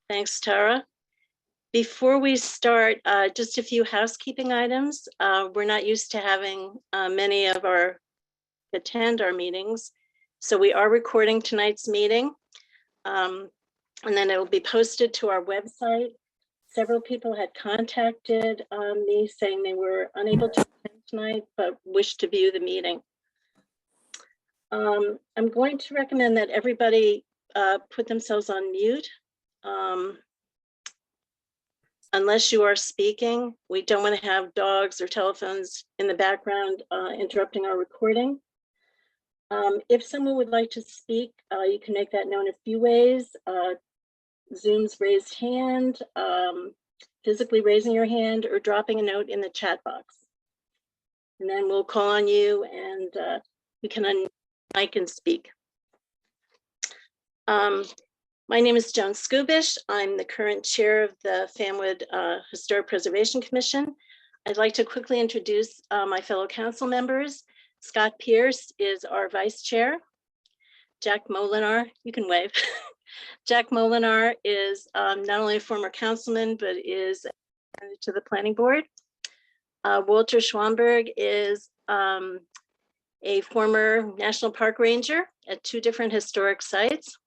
Thanks, Tara. Before we start, just a few housekeeping items. We're not used to having many of our attend our meetings, so we are recording tonight's meeting, and then it will be posted to our website. Several people had contacted me saying they were unable to attend tonight, but wish to view the meeting. I'm going to recommend that everybody put themselves on mute. Unless you are speaking, we don't want to have dogs or telephones in the background interrupting our recording. If someone would like to speak, you can make that known a few ways. Zoom's raised hand, physically raising your hand, or dropping a note in the chat box. And then we'll call on you and you can unmic and speak. My name is Joan Skubish. I'm the current chair of the Fanwood Historic Preservation Commission. I'd like to quickly introduce my fellow council members. Scott Pierce is our vice chair. Jack Molinar, you can wave. Jack Molinar is not only a former councilman, but is to the planning board. Walter Schwamberg is a former National Park Ranger at 2 different historic sites.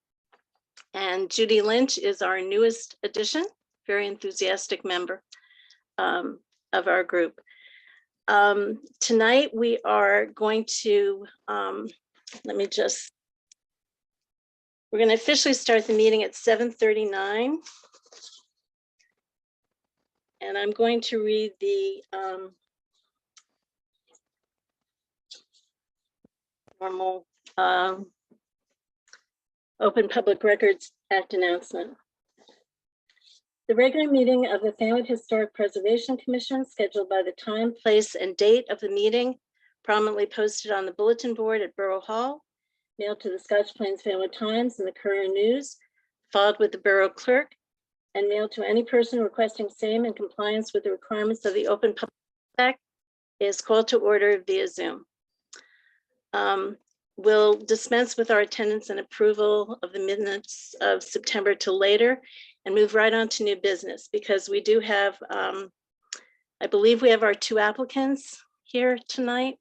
And Judy Lynch is our newest addition, very enthusiastic member of our group. Tonight we are going to, we're going to officially start the meeting at 7:39. And I'm going to read the normal Open Public Records Act announcement. The regular meeting of the Fanwood Historic Preservation Commission, scheduled by the time, place, and date of the meeting, prominently posted on the bulletin board at Borough Hall, mailed to the Scotch Plains Fanwood Times and the Courier News, filed with the Borough Clerk, and mailed to any person requesting same in compliance with the requirements of the Open Public Act, is called to order via Zoom. We'll dispense with our attendance and approval of the minutes of September till later and move right on to new business, because we do have, I believe we have our 2 applicants here tonight.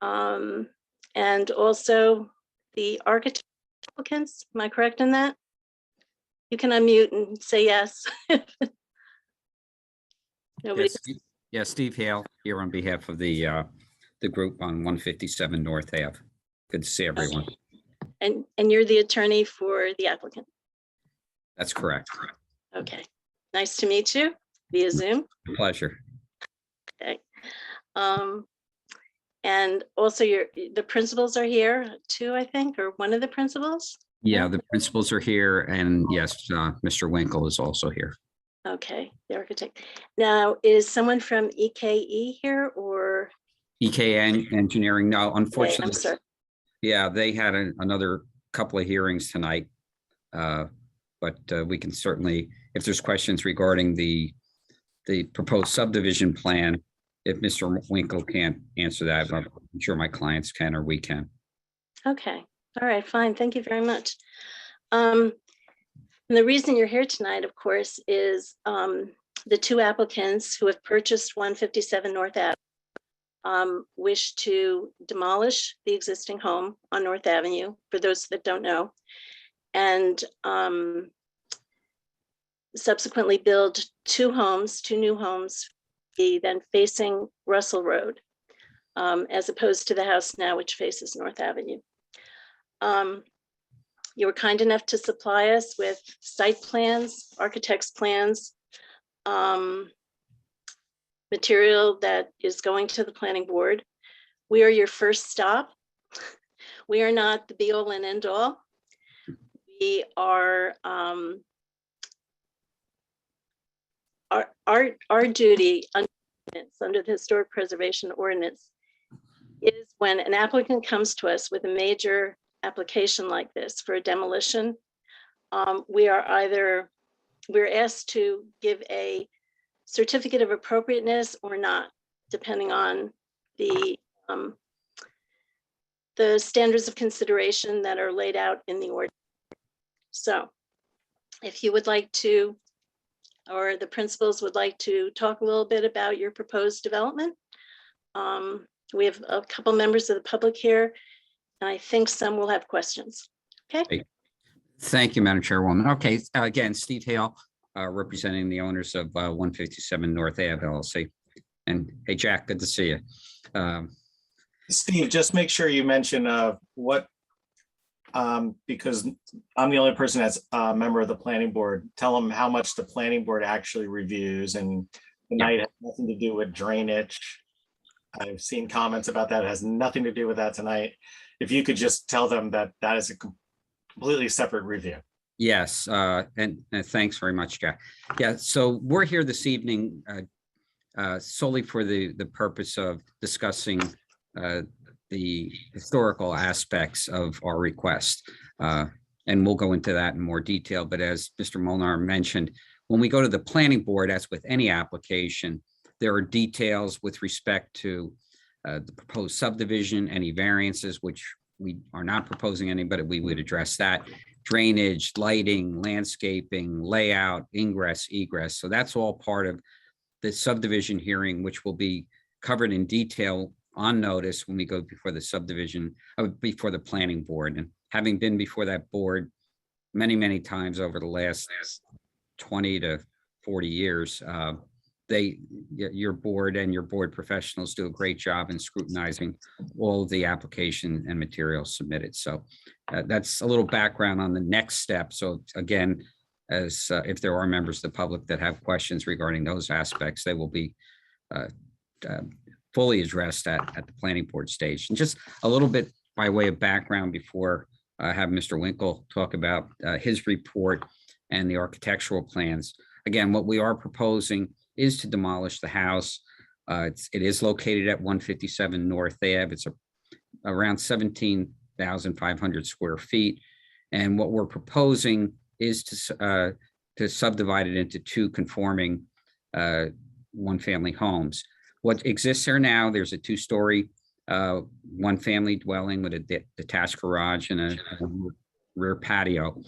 And also the architect applicants, am I correct in that? You can unmute and say yes. Nobody. Yes, Steve Hale here on behalf of the group on 157 North Ave. Good to see everyone. Okay. And you're the attorney for the applicant? That's correct. Okay. Nice to meet you via Zoom. Pleasure. Okay. And also the principals are here too, I think, or one of the principals? Yeah, the principals are here, and yes, Mr. Winkle is also here. Okay, the architect. Now, is someone from EKE here, or? EKN Engineering, no, unfortunately. Okay, I'm sorry. Yeah, they had another couple of hearings tonight, but we can certainly, if there's questions regarding the proposed subdivision plan, if Mr. Winkle can't answer that, I'm sure my clients can, or we can. Okay, all right, fine, thank you very much. And the reason you're here tonight, of course, is the 2 applicants who have purchased 157 North Ave wish to demolish the existing home on North Avenue, for those that don't know, and subsequently build 2 new homes, then facing Russell Road, as opposed to the house now, which faces North Avenue. You were kind enough to supply us with site plans, architect's plans, material that is going to the planning board. We are your first stop. We are not the be all and end all. We are, our duty under the Historic Preservation Ordinance is when an applicant comes to us with a major application like this for a demolition, we're asked to give a certificate of appropriateness or not, depending on the standards of consideration that are laid out in the ordinance. So if you would like to, or the principals would like to talk a little bit about your proposed development. We have a couple members of the public here, and I think some will have questions. Okay. Hey, thank you, Madam Chairwoman. Okay, again, Steve Hale, representing the owners of 157 North Ave LLC. And hey, Jack, good to see you. Steve, just make sure you mention what, because I'm the only person that's a member of the planning board, tell them how much the planning board actually reviews, and tonight has nothing to do with drainage. I've seen comments about that. It has nothing to do with that tonight. If you could just tell them that that is a completely separate review. Yes, and thanks very much, Jack. Yeah, so we're here this evening solely for the purpose of discussing the historical aspects of our request. And we'll go into that in more detail. But as Mr. Molnar mentioned, when we go to the planning board, as with any application, there are details with respect to the proposed subdivision, any variances, which we are not proposing any, but we would address that. Drainage, lighting, landscaping, layout, ingress, egress. So that's all part of the subdivision hearing, which will be covered in detail on notice when we go before the subdivision, before the planning board. And having been before that board many, many times over the last 20 to 40 years, your board and your board professionals do a great job in scrutinizing all of the application and materials submitted. So that's a little background on the next step. So again, as if there are members of the public that have questions regarding those aspects, they will be fully addressed at the planning board stage. And just a little bit by way of background before I have Mr. Winkle talk about his report and the architectural plans. Again, what we are proposing is to demolish the house. It is located at 157 North Ave. It's around 17,500 square feet. And what we're proposing is to subdivide it into two conforming one-family homes. What exists there now, there's a two-story one-family dwelling with a detached garage and a rear patio.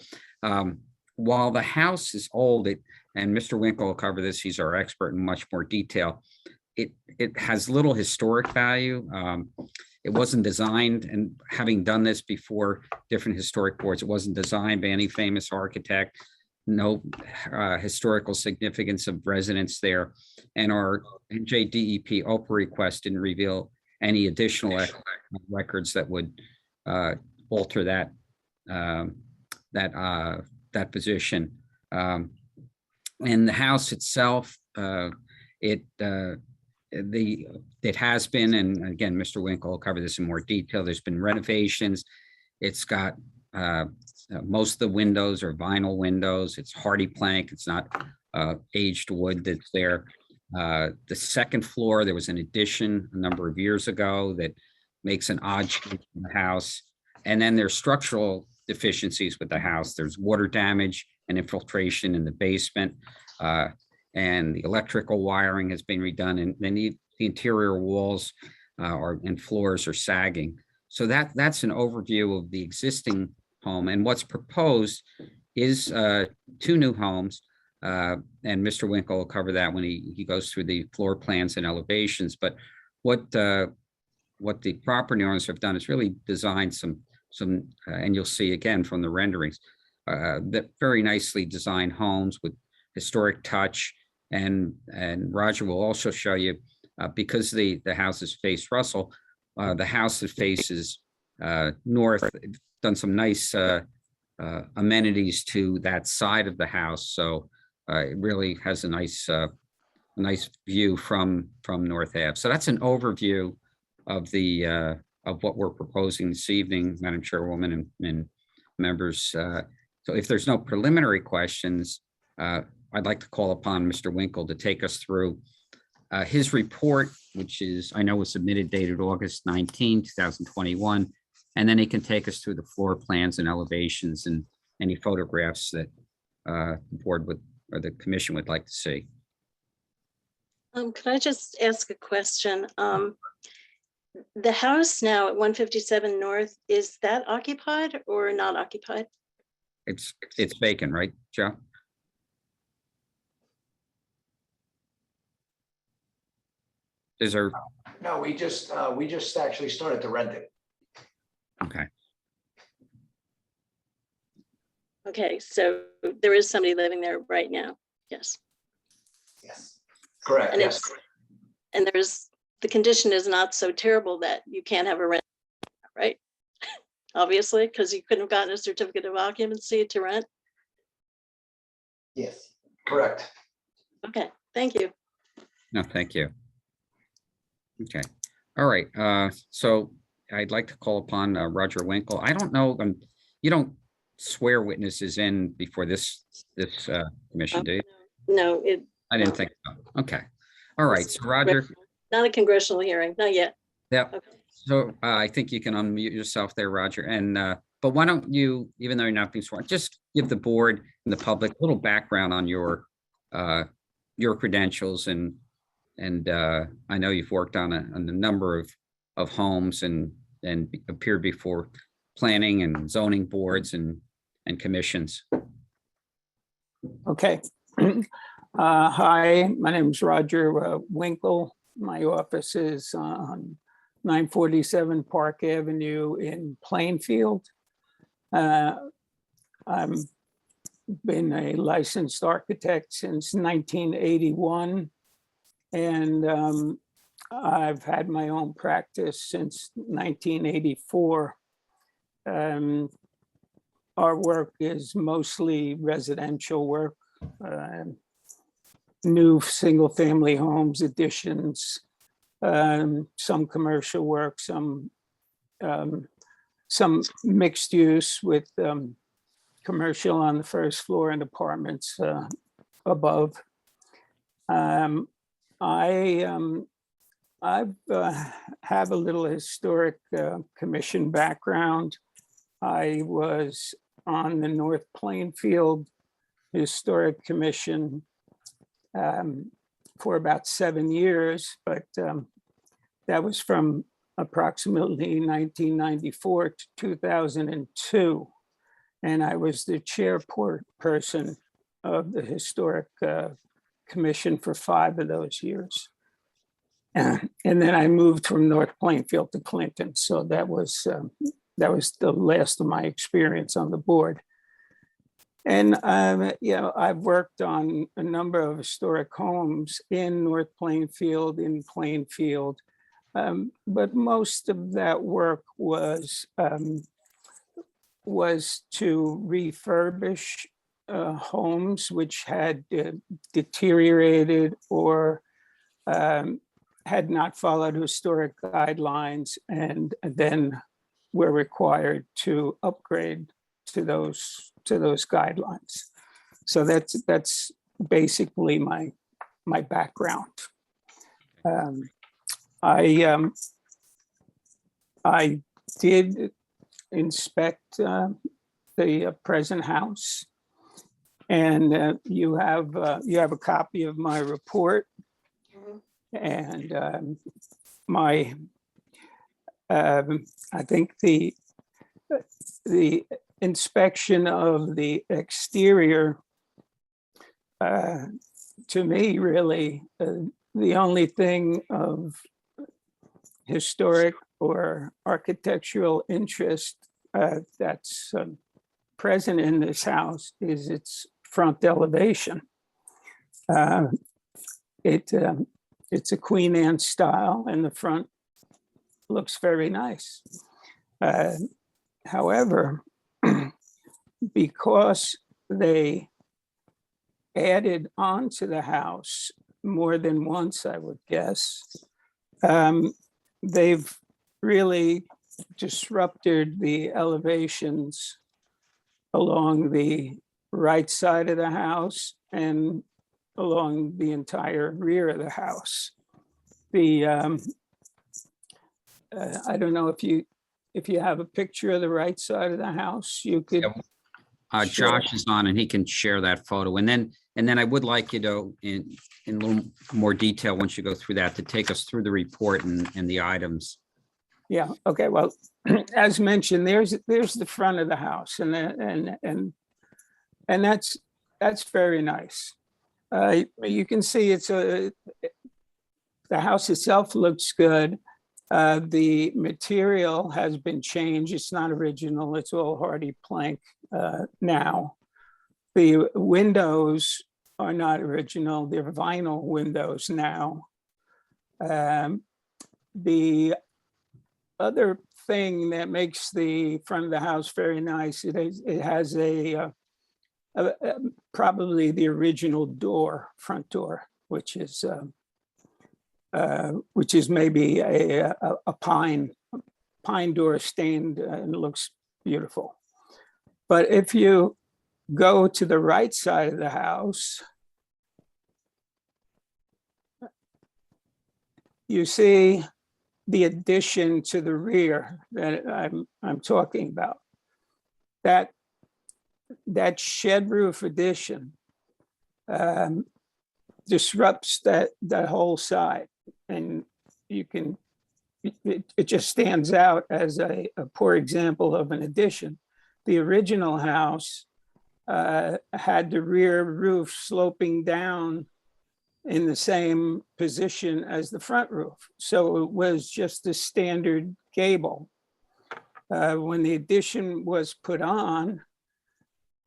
While the house is old, and Mr. Winkle will cover this, he's our expert in much more detail, it has little historic value. It wasn't designed, and having done this before different historic boards, it wasn't designed by any famous architect, no historical significance of residence there. And our NJDEP Oprah request didn't reveal any additional records that would alter that position. And the house itself, it has been, and again, Mr. Winkle will cover this in more detail, there's been renovations. It's got most of the windows are vinyl windows. It's hardy plank. It's not aged wood that's there. The second floor, there was an addition a number of years ago that makes an odd shape in the house. And then there's structural deficiencies with the house. There's water damage and infiltration in the basement. And the electrical wiring has been redone, and then the interior walls and floors are sagging. So that's an overview of the existing home. And what's proposed is two new homes. And Mr. Winkle will cover that when he goes through the floor plans and elevations. But what the property owners have done is really designed some, and you'll see again from the renderings, that very nicely designed homes with historic touch. And Roger will also show you, because the houses face Russell, the house that faces north, done some nice amenities to that side of the house. So it really has a nice view from North Ave. So that's an overview of of what we're proposing this evening, Madam Chairwoman and members. So if there's no preliminary questions, I'd like to call upon Mr. Winkle to take us through his report, which is, I know, was submitted dated August 19, 2021. And then he can take us through the floor plans and elevations and any photographs that the board would, or the commission would like to see. Can I just ask a question? The house now at 157 North, is that occupied or not occupied? It's vacant, right, Joe? Is there, No, we just actually started to rent it. okay, Okay, so there is somebody living there right now. Yes. Yes. Correct, And yes. it's, and the condition is not so terrible that you can't have a rent, right? Obviously, because you couldn't have gotten a certificate of occupancy to rent. Yes, correct. Okay, thank you. no, thank you. Okay, all right, so I'd like to call upon Roger Winkle. I don't know, you don't swear witnesses in before this commission, do you? No, I didn't think so. Okay, all right, so Roger, not a congressional hearing, not yet. yep. Okay. So I think you can unmute yourself there, Roger. And but why don't you, even though you're not being sworn, just give the board and the public a little background on your credentials and I know you've worked on a number of homes and appeared before planning and zoning boards and commissions. Okay. Hi, my name is Roger Winkle. My office is on 947 Park Avenue in Plainfield. I've been a licensed architect since 1981, and I've had my own practice since 1984. Our work is mostly residential work, new single-family homes, additions, some commercial work, some mixed use with commercial on the first floor and apartments above. I have a little historic commission background. I was on the North Plainfield Historic Commission for about 7 years, but that was from approximately 1994 to 2002. And I was the chairperson of the Historic Commission for 5 of those years. And then I moved from North Plainfield to Clinton. So that was the last of my experience on the board. And, I've worked on a number of historic homes in North Plainfield, but most of that work was to refurbish homes which had deteriorated or had not followed historic guidelines and then were required to upgrade to those guidelines. So that's basically my background. I did inspect the present house, and you have a copy of my report, and I think the inspection of the exterior, to me, really, the only thing of historic or architectural interest that's present in this house is its front elevation. It's a Queen Anne style, and the front looks very nice. However, because they added on to the house more than once, I would guess, they've really disrupted the elevations along the right side of the house and along the entire rear of the house. I don't know if you have a picture of the right side of the house, you could. Josh is on and he can share that photo. And then I would like you to, in a little more detail, once you go through that, to take us through the report and the items. Yeah, okay, well, as mentioned, there's the front of the house, and And that's very nice. You can see the house itself looks good. The material has been changed. It's not original. It's all hardy plank now. The windows are not original. They're vinyl windows now. The other thing that makes the front of the house very nice, it has probably the original front door, which is maybe a pine door stained and looks beautiful. But if you go to the right side of the house, you see the addition to the rear that I'm talking about. That shed roof addition disrupts that whole side, and it just stands out as a poor example of an addition. The original house had the rear roof sloping down in the same position as the front roof. So it was just a standard gable. When the addition was put on,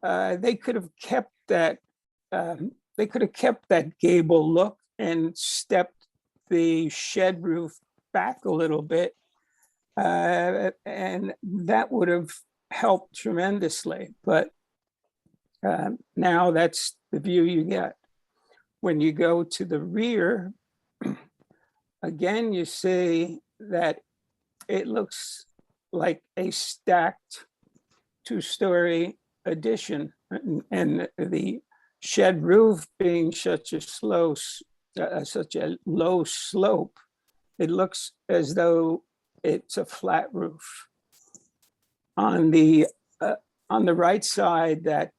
they could have kept that gable look and stepped the shed roof back a little bit. And that would have helped tremendously. But now that's the view you get. When you go to the rear, again, you see that it looks like a stacked two-story addition, and the shed roof being such a low slope, it looks as though it's a flat roof. On the right side, that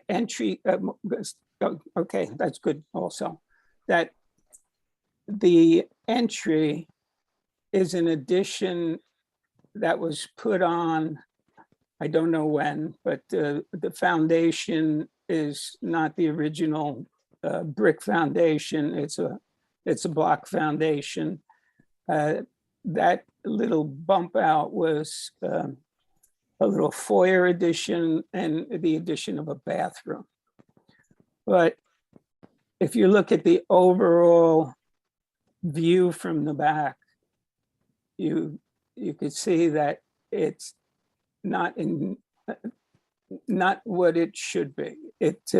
entry. Okay, that's good also. That the entry is an addition that was put on, I don't know when, but the foundation is not the original brick foundation. It's a block foundation. That little bump out was a little foyer addition and the addition of a bathroom. But if you look at the overall view from the back, you could see that it's not what it should be. It's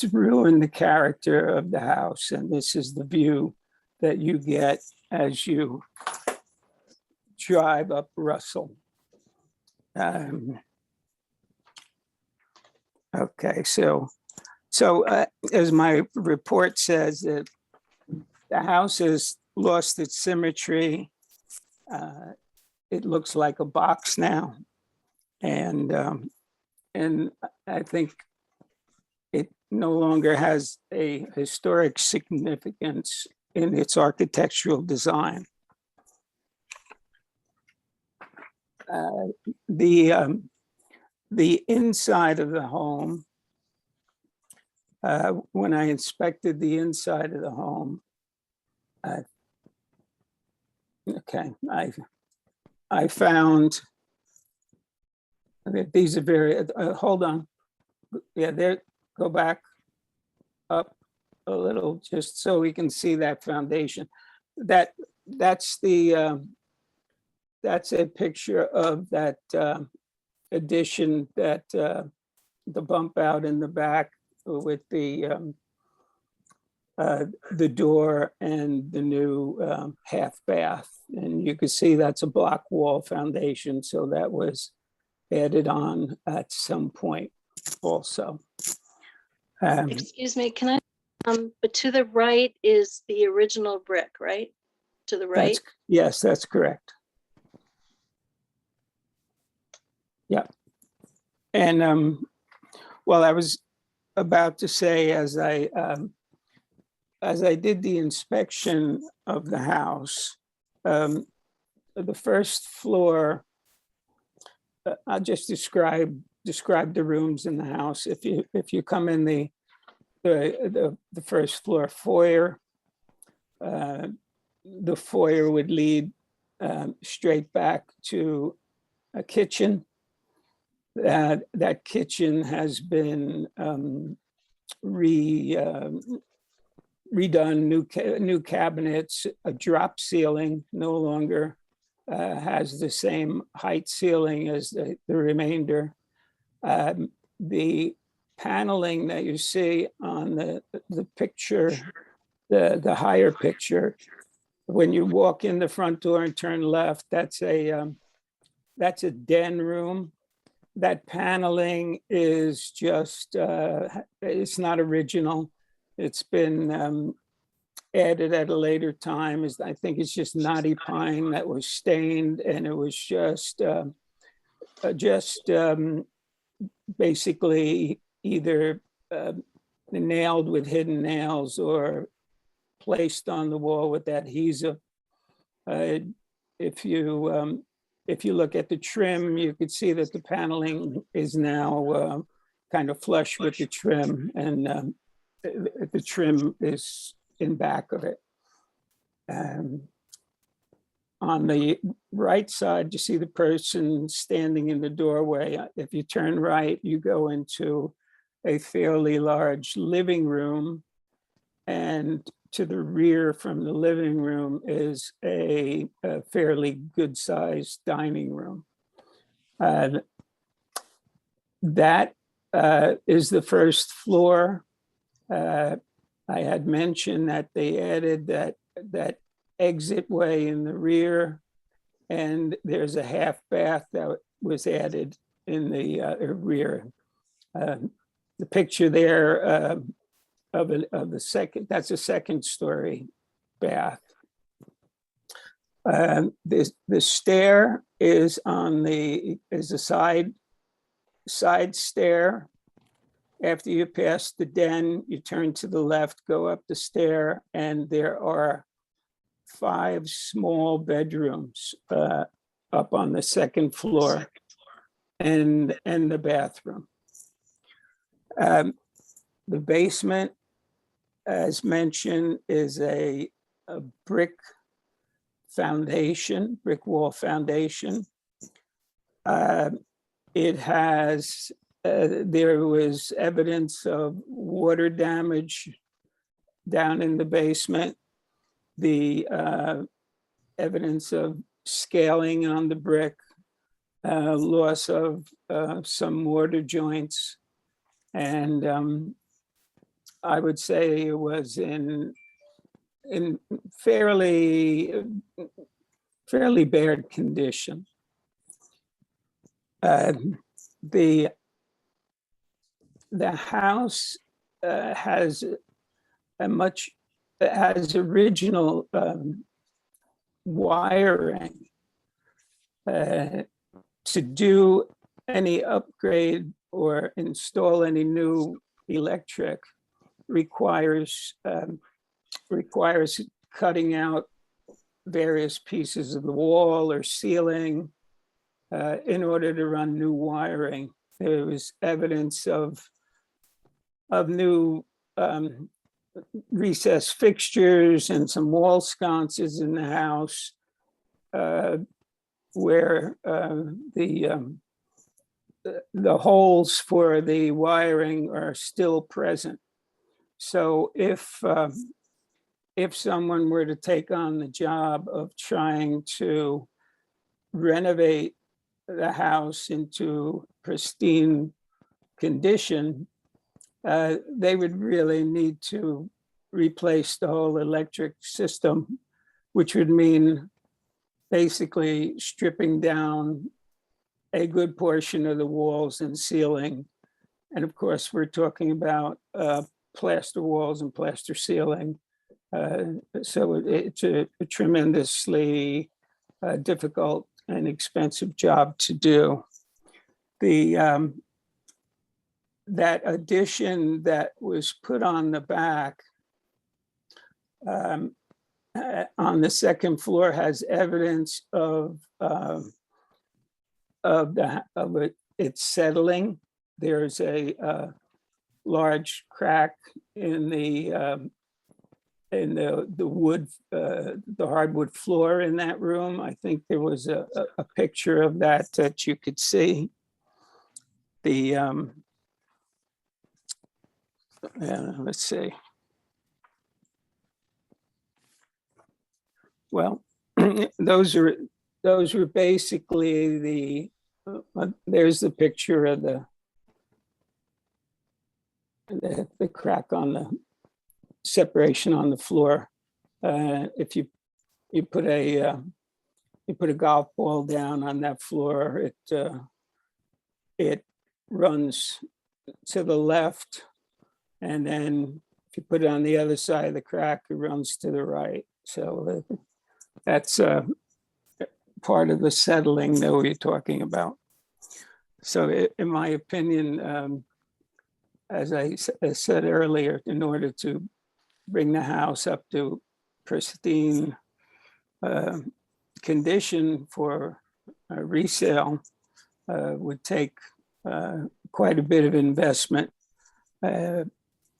ruined the character of the house, and this is the view that you get as you drive up Russell. Okay, so as my report says, that the house has lost its symmetry. It looks like a box now, and I think it no longer has a historic significance in its architectural design. The inside of the home, when I inspected the inside of the home, I found that these are very, hold on. Yeah, there, go back up a little just so we can see that foundation. That's a picture of that addition, that the bump out in the back with the door and the new half bath. And you can see that's a block wall foundation. So that was added on at some point also. Excuse me, can I, but to the right is the original brick, right? To the right? Yes, that's correct. Yeah. And well, I was about to say, as I did the inspection of the house, the first floor, I'll just describe describe the rooms in the house. If you come in the first floor foyer, the foyer would lead straight back to a kitchen. That kitchen has been redone, new cabinets, a drop ceiling, no longer has the same height ceiling as the remainder. The paneling that you see on the picture, the higher picture, when you walk in the front door and turn left, that's a den room. That paneling is just, it's not original. It's been added at a later time. I think it's just knotty pine that was stained, and it was just basically either nailed with hidden nails or placed on the wall with adhesive. If you look at the trim, you could see that the paneling is now kind of flush with the trim, and the trim is in back of it. On the right side, you see the person standing in the doorway. If you turn right, you go into a fairly large living room, and to the rear from the living room is a fairly good-sized dining room. That is the first floor. I had mentioned that they added that exit way in the rear, and there's a half bath that was added in the rear. The picture there of the second, that's a second story bath. The stair is a side stair. After you pass the den, you turn to the left, go up the stair, and there are 5 small bedrooms up on the second floor, and the bathroom. The basement, as mentioned, is a brick wall foundation. It has, there was evidence of water damage down in the basement. The evidence of scaling on the brick, loss of some mortar joints, and I would say it was in fairly bad condition. The house has original wiring. To do any upgrade or install any new electric requires cutting out various pieces of the wall or ceiling in order to run new wiring. There was evidence of new recessed fixtures and some wall sconces in the house where the holes for the wiring are still present. So if someone were to take on the job of trying to renovate the house into pristine condition, they would really need to replace the whole electric system, which would mean basically stripping down a good portion of the walls and ceiling. And of course, we're talking about plaster walls and plaster ceiling. So it's a tremendously difficult and expensive job to do. That addition that was put on the back on the second floor has evidence of it's settling. There's a large crack in the wood, the hardwood floor in that room. I think there was a picture of that you could see. The let's see. Well, those were basically there's the picture of the crack on the separation on the floor. If you put a golf ball down on that floor, it runs to the left, and then if you put it on the other side of the crack, it runs to the right. So that's part of the settling that we're talking about. So in my opinion, as I said earlier, in order to bring the house up to pristine condition for resale would take quite a bit of investment,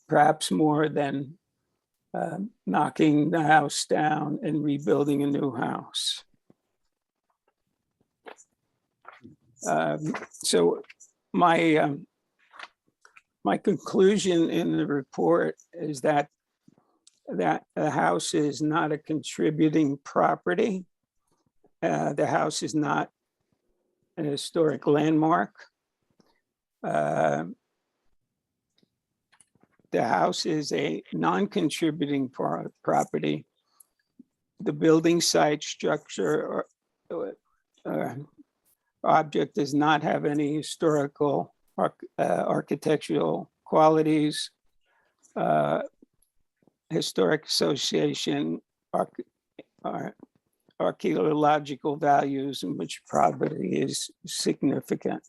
perhaps more than knocking the house down and rebuilding a new house. So my conclusion in the report is that the house is not a contributing property. The house is not an historic landmark. The house is a non-contributing property. The building site, structure, or object does not have any historical architectural qualities. Historic association, archaeological values in which property is significant.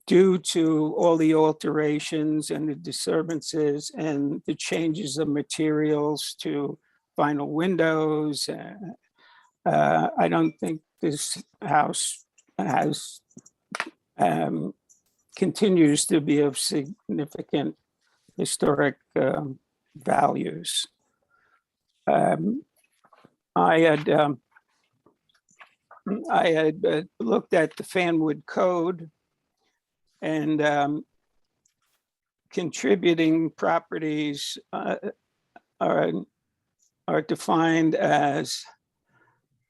Due to all the alterations and the disturbances and the changes of materials to vinyl windows, I don't think this house has continues to be of significant historic values. I had looked at the Fanwood Code, and contributing properties are defined as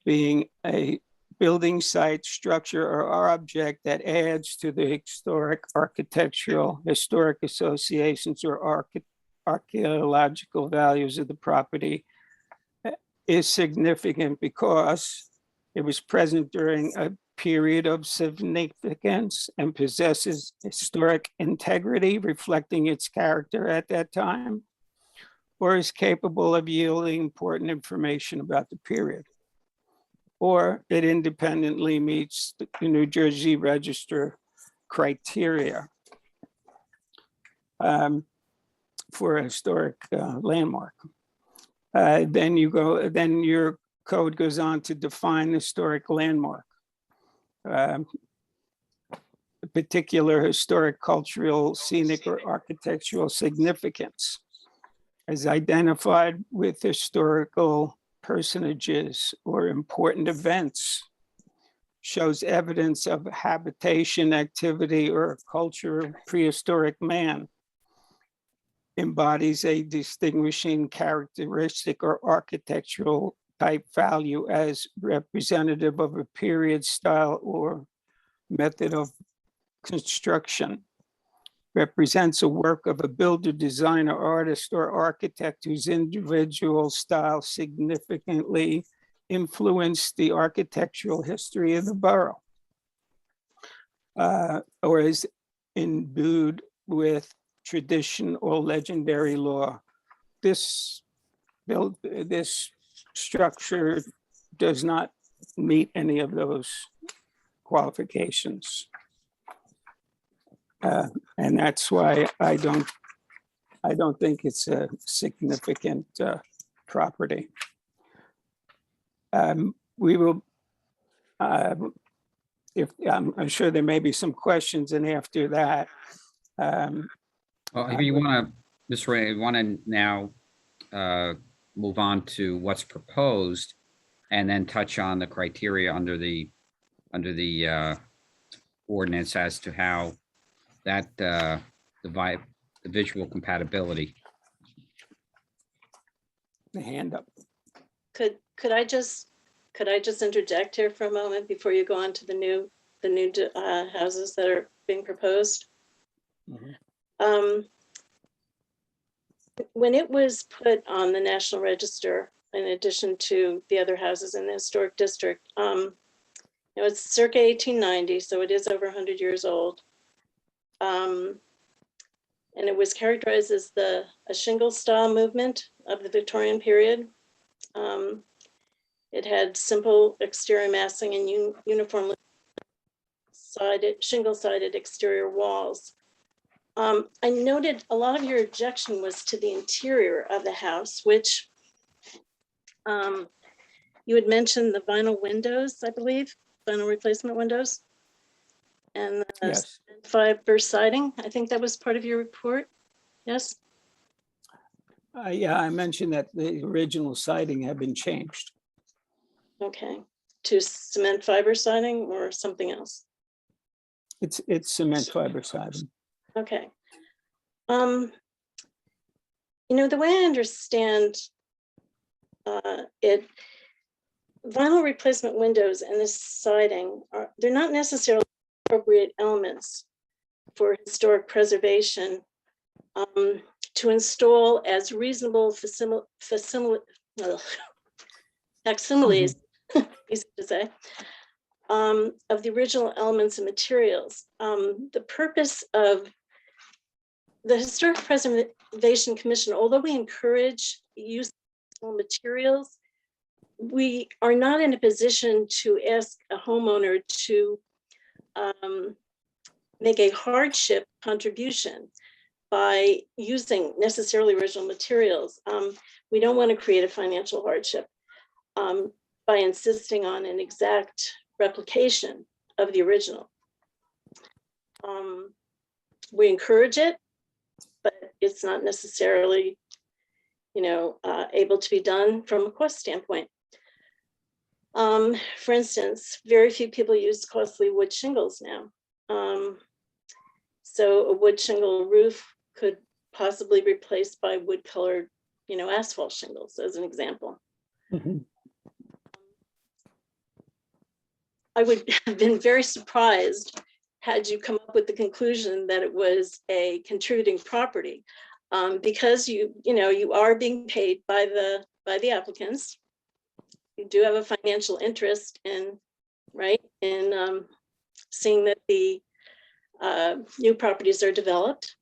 being a building site, structure, or object that adds to the historic, architectural, historic associations, or archaeological values of the property, is significant because it was present during a period of significance and possesses historic integrity, reflecting its character at that time, or is capable of yielding important information about the period, or it independently meets the New Jersey Register criteria for a historic landmark. Then your code goes on to define historic landmark. Particular historic, cultural, scenic, or architectural significance as identified with historical personages or important events, shows evidence of habitation, activity, or culture of prehistoric man, embodies a distinguishing characteristic or architectural type value as representative of a period, style, or method of construction, represents a work of a builder, designer, artist, or architect whose individual style significantly influenced the architectural history of the borough, or is imbued with tradition or legendary law. This structure does not meet any of those qualifications. And that's why I don't think it's a significant property. We will if, I'm sure there may be some questions, and after that, Well, if you want to, Mr. Ray, you want to now move on to what's proposed and then touch on the criteria under the ordinance as to how that the visual compatibility. the hand up. Could I just interject here for a moment before you go on to the new houses that are being proposed? Mhm. When it was put on the National Register, in addition to the other houses in the historic district, it's circa 1890, so it is over 100 years old. And it was characterized as a shingle style movement of the Victorian period. It had simple exterior massing and uniformly shingle-sided exterior walls. I noted a lot of your objection was to the interior of the house, which you had mentioned the vinyl windows, I believe, vinyl replacement windows, and the Yes. fiber siding. I think that was part of your report. Yes. Yeah, I mentioned that the original siding had been changed. Okay. To cement fiber siding or something else? It's cement fiber siding. Okay. The way I understand it, vinyl replacement windows and this siding they're not necessarily appropriate elements for historic preservation to install as reasonable facsimiles, easy to say, of the original elements and materials. The purpose of the Historic Preservation Commission, although we encourage use of materials, we are not in a position to ask a homeowner to make a hardship contribution by using necessarily original materials. We don't want to create a financial hardship by insisting on an exact replication of the original. We encourage it, but it's not necessarily, able to be done from a cost standpoint. For instance, very few people use costly wood shingles now. So a wood shingle roof could possibly be replaced by wood colored, asphalt shingles, as an example. Mhm. I would have been very surprised had you come up with the conclusion that it was a contributing property, because you are being paid by the applicants. You do have a financial interest in seeing that the new properties are developed.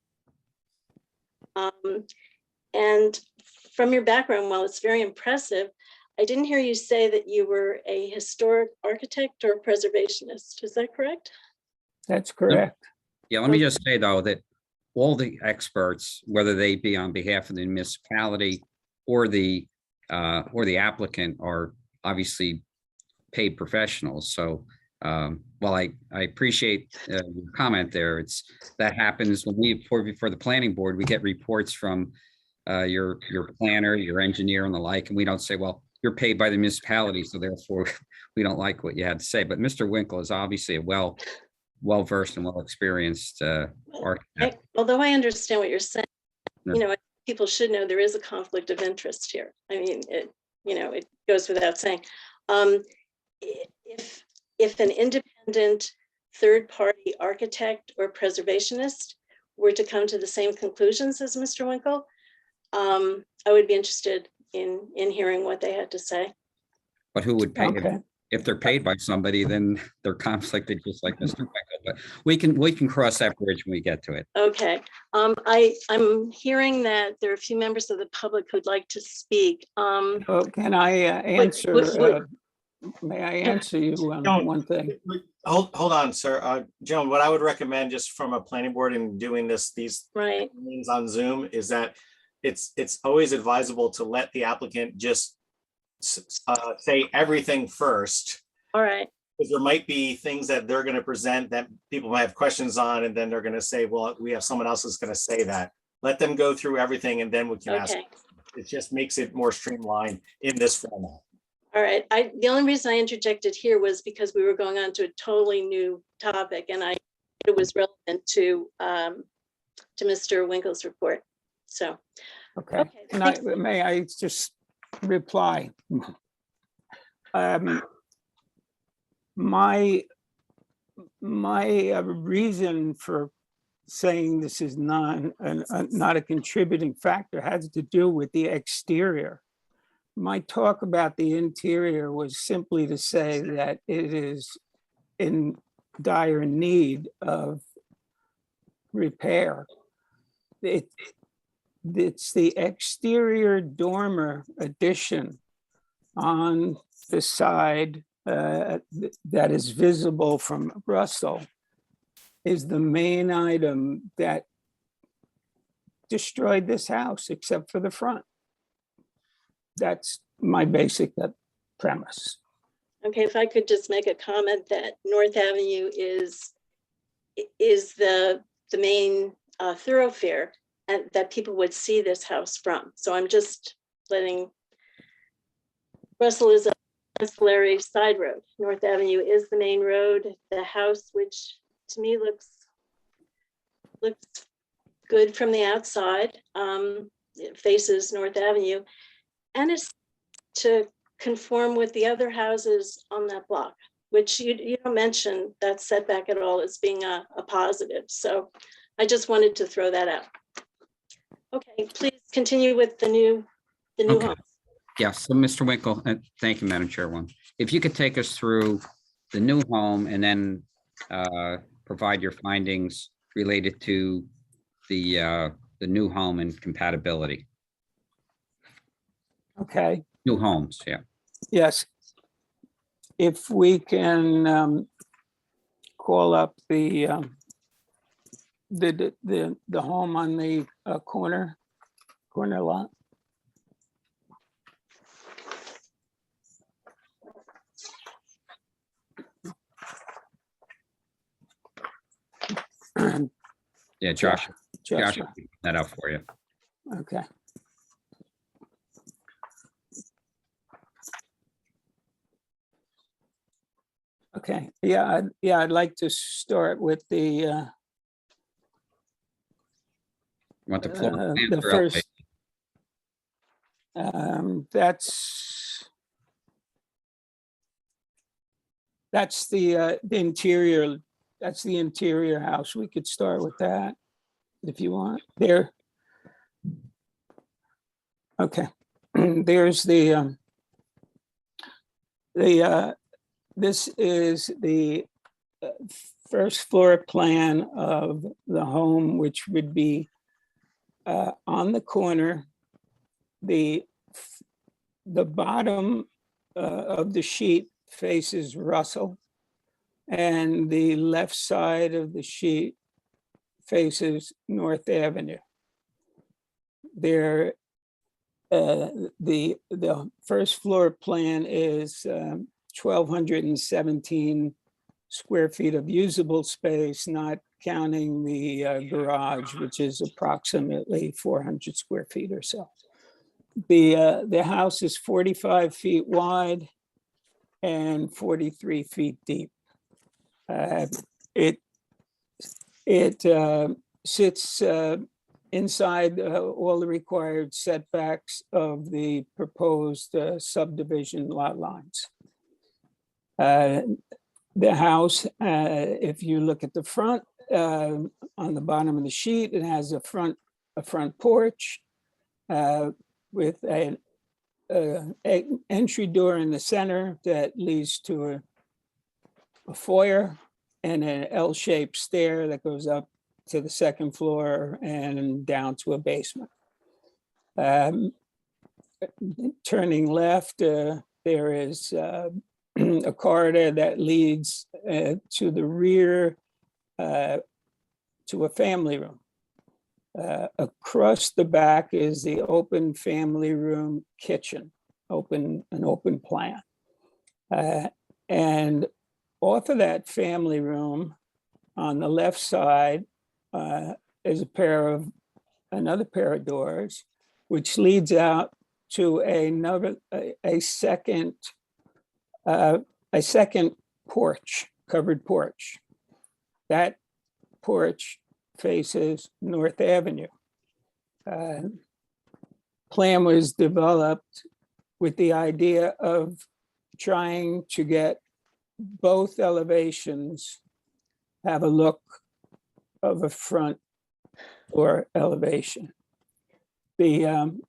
And from your background, while it's very impressive, I didn't hear you say that you were a historic architect or preservationist. Is that correct? That's correct. Yeah, let me just say though, that all the experts, whether they be on behalf of the municipality or the applicant, are obviously paid professionals. So while I appreciate your comment there, that happens when before the planning board, we get reports from your planner, your engineer and the like, and we don't say, well, you're paid by the municipality, so therefore we don't like what you had to say. But Mr. Winkle is obviously a well-versed and well-experienced architect. Although I understand what you're saying, Yeah. people should know there is a conflict of interest here. I mean, it goes without saying. If an independent third-party architect or preservationist were to come to the same conclusions as Mr. Winkle, I would be interested in hearing what they had to say. But who would pay? Okay. If they're paid by somebody, then they're conflicted just like Mr. Winkle. But we can cross that bridge when we get to it. Okay. I'm hearing that there are a few members of the public who'd like to speak. Oh, can I answer? May I answer you on one thing? Hold on, sir. Joan, what I would recommend just from a planning board and doing these Right. meetings on Zoom is that it's always advisable to let the applicant just say everything first. All right. Because there might be things that they're going to present that people might have questions on, and then they're going to say, well, we have someone else who's going to say that. Let them go through everything and then we can ask. Okay, It just makes it more streamlined in this format. all right. The only reason I interjected here was because we were going on to a totally new topic, and it was relevant to Mr. Winkle's report. So, Okay, okay, and may I just reply? My reason for saying this is not a contributing factor has to do with the exterior. My talk about the interior was simply to say that it is in dire need of repair. It's the exterior dormer addition on the side that is visible from Russell is the main item that destroyed this house, except for the front. That's my basic premise. okay, if I could just make a comment that North Avenue is the main thoroughfare and that people would see this house from. So I'm just letting, Russell is a ancillary side road. North Avenue is the main road. The house, which to me looks good from the outside, it faces North Avenue, and it's to conform with the other houses on that block, which you don't mention that setback at all as being a positive. So I just wanted to throw that out. Okay, please continue with the new Okay. homes. Yeah, so Mr. Winkle, thank you, Madam Chairwoman. If you could take us through the new home and then provide your findings related to the new home and compatibility. Okay. New homes, yeah. Yes. If we can call up the home on the corner lot. Yeah, Josh Joshua. will pick that up for you. Okay. Okay, yeah, I'd like to start with the Want the floor plan the or first. That's the interior. That's the interior house. We could start with that if you want. There. Okay. There's the this is the first floor plan of the home, which would be on the corner. The bottom of the sheet faces Russell, and the left side of the sheet faces North Avenue. There, the first floor plan is 1,217 square feet of usable space, not counting the garage, which is approximately 400 square feet or so. The house is 45 feet wide and 43 feet deep. It sits inside all the required setbacks of the proposed subdivision lot lines. The house, if you look at the front, on the bottom of the sheet, it has a front porch with an entry door in the center that leads to a foyer and an L-shaped stair that goes up to the second floor and down to a basement. Turning left, there is a corridor that leads to the rear to a family room. Across the back is the open family room kitchen, an open plan. And Off of that family room, on the left side, is another pair of doors, which leads out to a second porch, covered porch. That porch faces North Avenue. Plan was developed with the idea of trying to get both elevations have a look of a front door elevation. To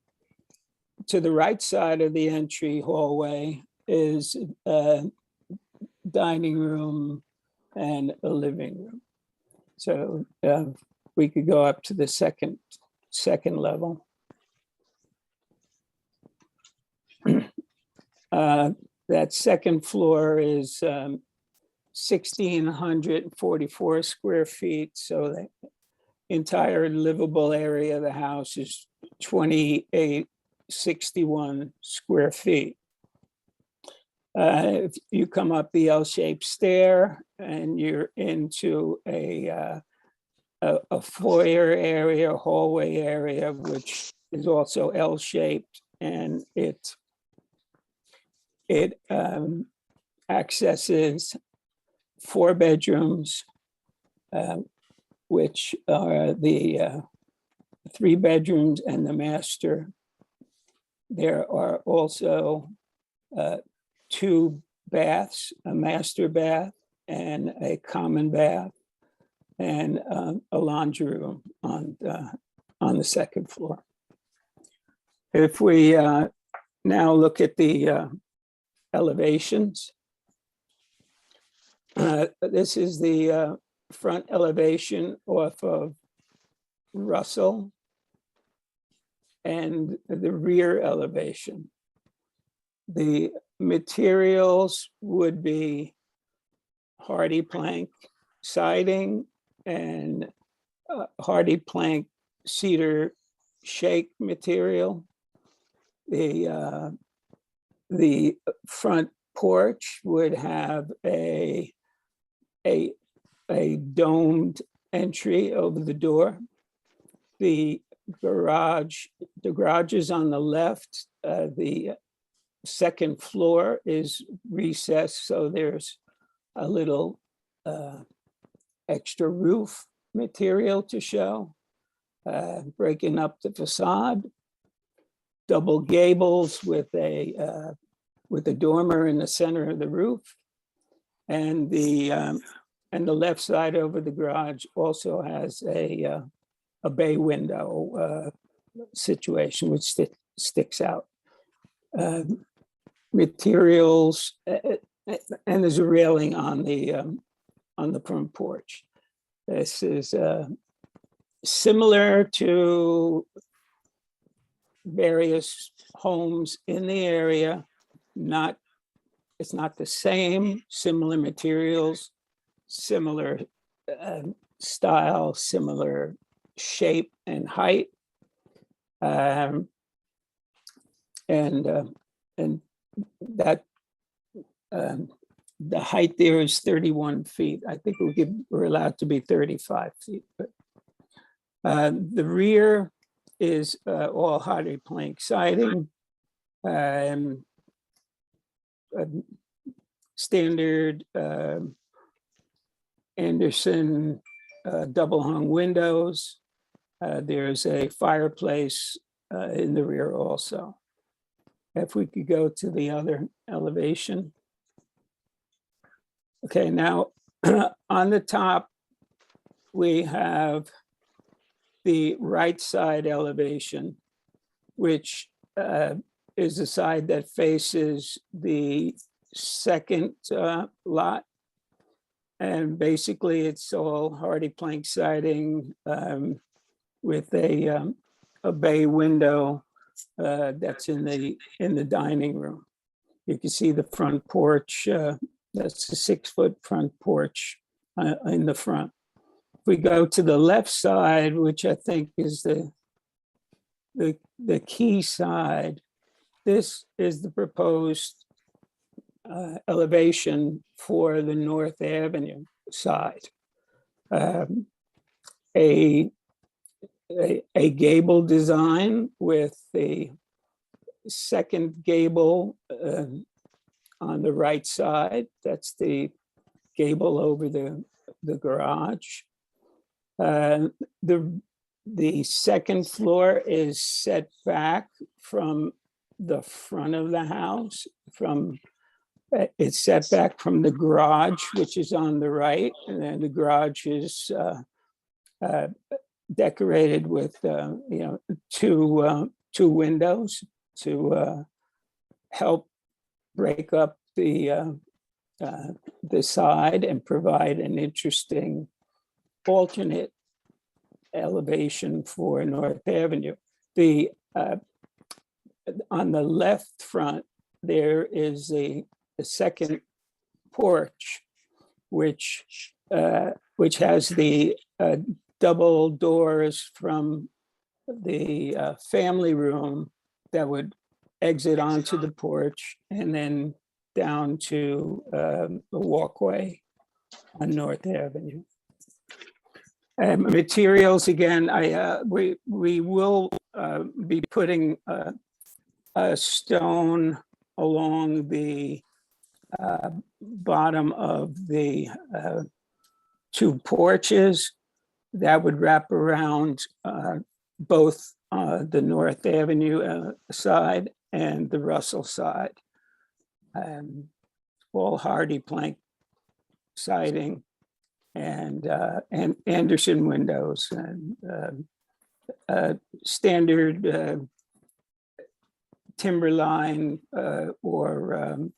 the right side of the entry hallway is a dining room and a living room. So we could go up to the second level. That second floor is 1,644 square feet. So the entire livable area of the house is 2,861 square feet. If you come up the L-shaped stair and you're into a foyer area, hallway area, which is also L-shaped, and it accesses 4 bedrooms, which are the 3 bedrooms and the master. There are also 2 baths, a master bath and a common bath, and a laundry room on the second floor. If we now look at the elevations, this is the front elevation off of Russell, and the rear elevation. The materials would be hardy plank siding and hardy plank cedar shake material. The front porch would have a domed entry over the door. The garage is on the left. The second floor is recessed, so there's a little extra roof material to show, breaking up the facade. Double gables with a dormer in the center of the roof, and the left side over the garage also has a bay window situation which sticks out. Materials, and there's a railing on the front porch. This is similar to various homes in the area. It's not the same, similar materials, similar style, similar shape and height. And that the height there is 31 feet. I think we're allowed to be 35 feet. But the rear is all hardy plank siding, standard Anderson double hung windows. There's a fireplace in the rear also. If we could go to the other elevation. Okay, now on the top, we have the right side elevation, which is the side that faces the second lot. And basically it's all hardy plank siding with a bay window that's in the dining room. You can see the front porch. That's a 6-foot front porch in the front. If we go to the left side, which I think is the key side, this is the proposed elevation for the North Avenue side. A gable design with the second gable on the right side. That's the gable over the garage. The second floor is set back from the front of the house. It's set back from the garage, which is on the right, and then the garage is decorated with two windows to help break up the side and provide an interesting alternate elevation for North Avenue. On the left front, there is a second porch, which has the double doors from the family room that would exit onto the porch and then down to the walkway on North Avenue. Materials, again, we will be putting a stone along the bottom of the two porches that would wrap around both the North Avenue side and the Russell side. All hardy plank siding and Anderson windows and standard timberline or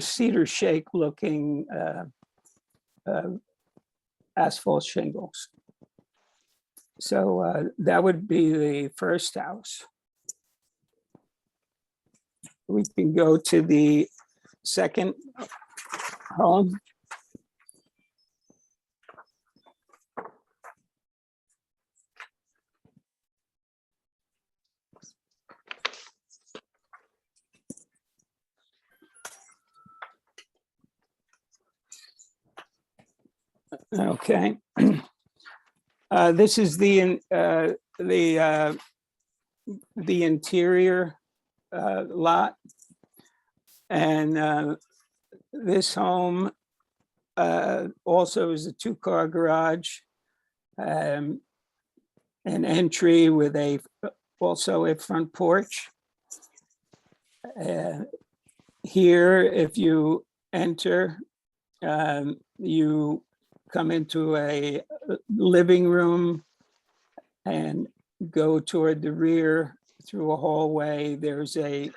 cedar shake looking asphalt shingles. So that would be the first house. We can go to the second home. Okay. This is the interior lot, and this home also is a two-car garage, an entry with also a front porch. Here, if you enter, you come into a living room and go toward the rear through a hallway. There's a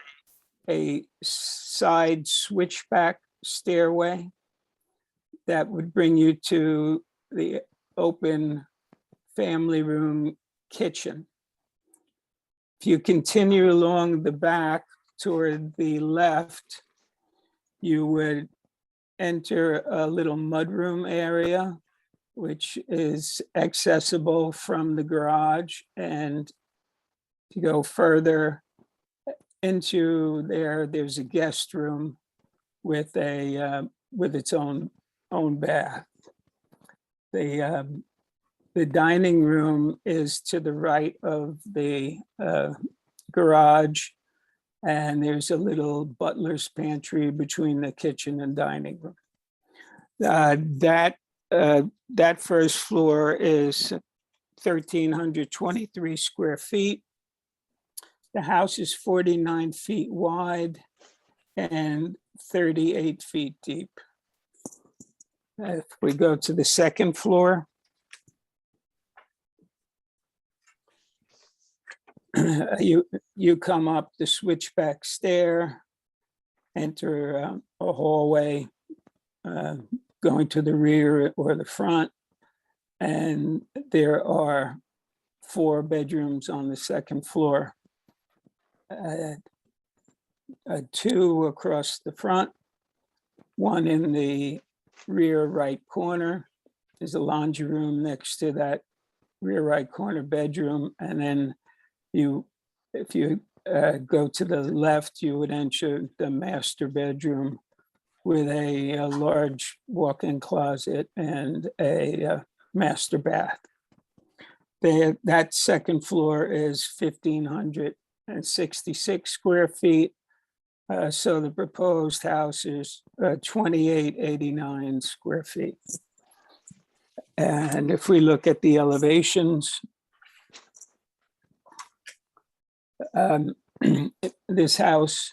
side switchback stairway that would bring you to the open family room kitchen. If you continue along the back toward the left, you would enter a little mudroom area, which is accessible from the garage. And to go further into there's a guest room with its own bath. The dining room is to the right of the garage, and there's a little butler's pantry between the kitchen and dining room. That first floor is 1,323 square feet. The house is 49 feet wide and 38 feet deep. If we go to the second floor, you come up the switchback stair, enter a hallway going to the rear or the front, and there are 4 bedrooms on the second floor. 2 across the front, 1 in the rear right corner. There's a laundry room next to that rear right corner bedroom, and then if you go to the left, you would enter the master bedroom with a large walk-in closet and a master bath. That second floor is 1,566 square feet. So the proposed house is 2,889 square feet. And if we look at the elevations, this house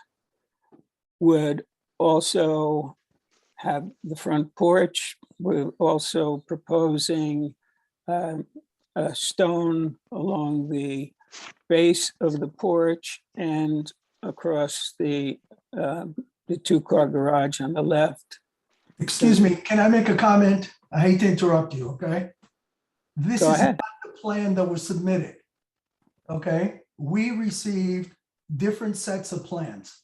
would also have the front porch. We're also proposing a stone along the base of the porch and across the two-car garage on the left. Excuse me, can I make a comment? I hate to interrupt you, okay? This Go is ahead. not the plan that was submitted, okay? We received different sets of plans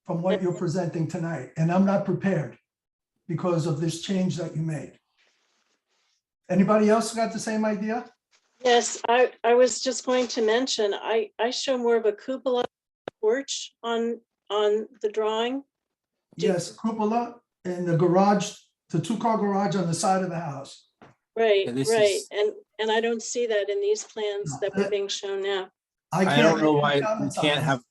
from what you're presenting tonight, and I'm not prepared because of this change that you made. Anybody else got the same idea? Yes, I was just going to mention, I show more of a cupola porch on the drawing. Yes, cupola and the garage, the two-car garage on the side of the house. Right, Yeah, this right. is- And I don't see that in these plans that were being shown now. I can't don't know make why any we comments on can't this. have,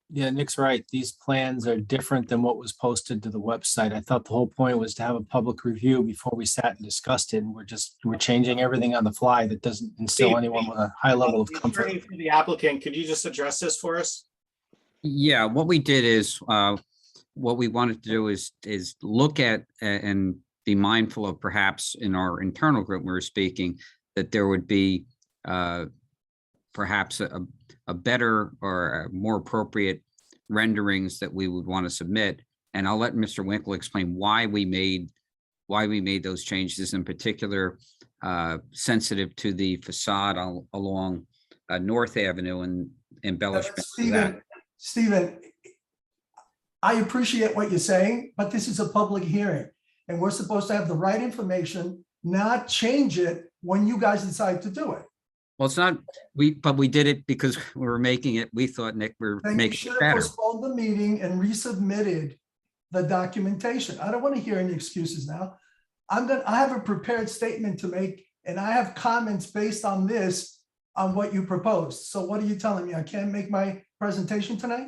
yeah, Nick's right. These plans are different than what was posted to the website. I thought the whole point was to have a public review before we sat and discussed it. And we're changing everything on the fly that doesn't instill Steve, anyone with a high level of The comfort. attorney for the applicant, could you just address this for us? Yeah, what we did is, what we wanted to do is look at and be mindful of, perhaps in our internal group, we were speaking, that there would be perhaps a better or a more appropriate renderings that we would want to submit. And I'll let Mr. Winkle explain why we made those changes, in particular sensitive to the facade along North Avenue and embellishment to that. Stephen, I appreciate what you're saying, but this is a public hearing and we're supposed to have the right information, not change it when you guys decide to do it. Well, it's not, but we did it because we were making it, we thought, Nick, we're Then you making should it have better. postponed the meeting and resubmitted the documentation. I don't want to hear any excuses now. I have a prepared statement to make and I have comments based on this, on what you proposed. So what are you telling me? I can't make my presentation tonight?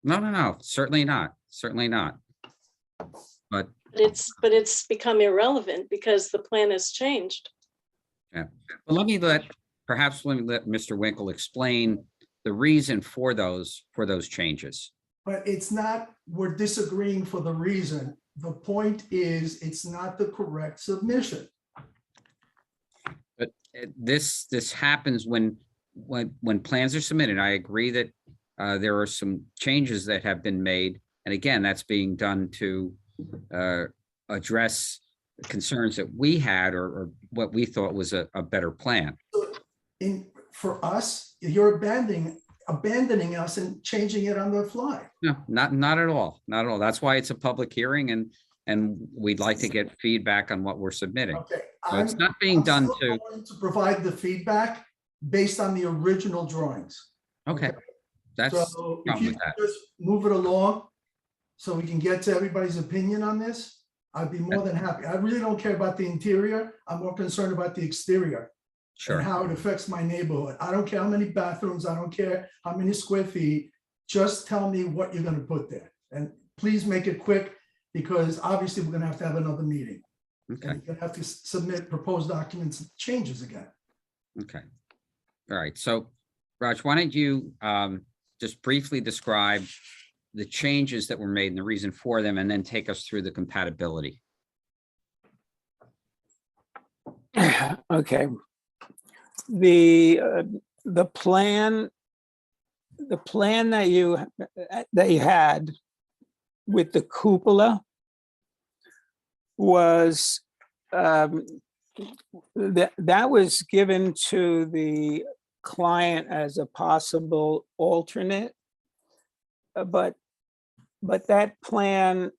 No, certainly not, certainly not. But But it's become irrelevant because the plan has changed. well, let me let Mr. Winkle explain the reason for those changes. But it's not, we're disagreeing for the reason. The point is, it's not the correct submission. But this happens when plans are submitted. I agree that there are some changes that have been made. And again, that's being done to address concerns that we had or what we thought was a better plan. For us, you're abandoning us and changing it on the fly. No, not at all. Not at all. That's why it's a public hearing and we'd like to get feedback on what we're submitting. Okay. So it's not being done to, provide the feedback based on the original drawings. okay. That's So if problem you with that. just move it along so we can get to everybody's opinion on this, I'd be more than happy. I really don't care about the interior. I'm more concerned about the exterior Sure. and how it affects my neighborhood. I don't care how many bathrooms, I don't care how many square feet. Just tell me what you're gonna put there. And please make it quick because obviously we're gonna have another meeting. Okay. And you're gonna have to submit proposed documents and changes again. Okay. All right. So Raj, why don't you just briefly describe the changes that were made and the reason for them, and then take us through the compatibility. Okay. The plan that you had with the cupola was that was given to the client as a possible alternate, but that plan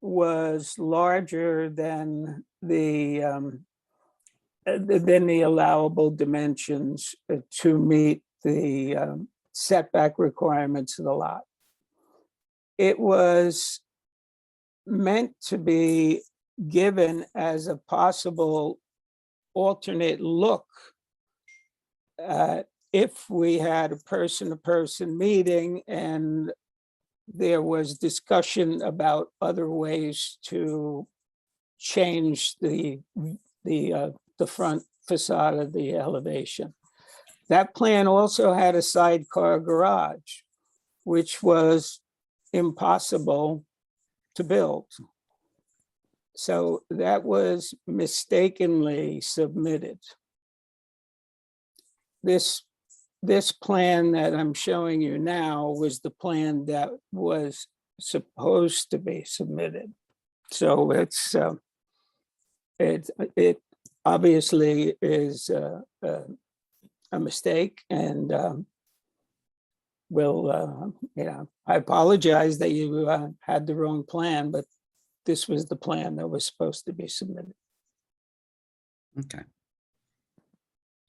was larger than the allowable dimensions to meet the setback requirements of the lot. It was meant to be given as a possible alternate look if we had a person-to-person meeting and there was discussion about other ways to change the front facade of the elevation. That plan also had a sidecar garage, which was impossible to build. So that was mistakenly submitted. This plan that I'm showing you now was the plan that was supposed to be submitted. So it obviously is a mistake, and I apologize that you had the wrong plan, but this was the plan that was supposed to be submitted. Okay.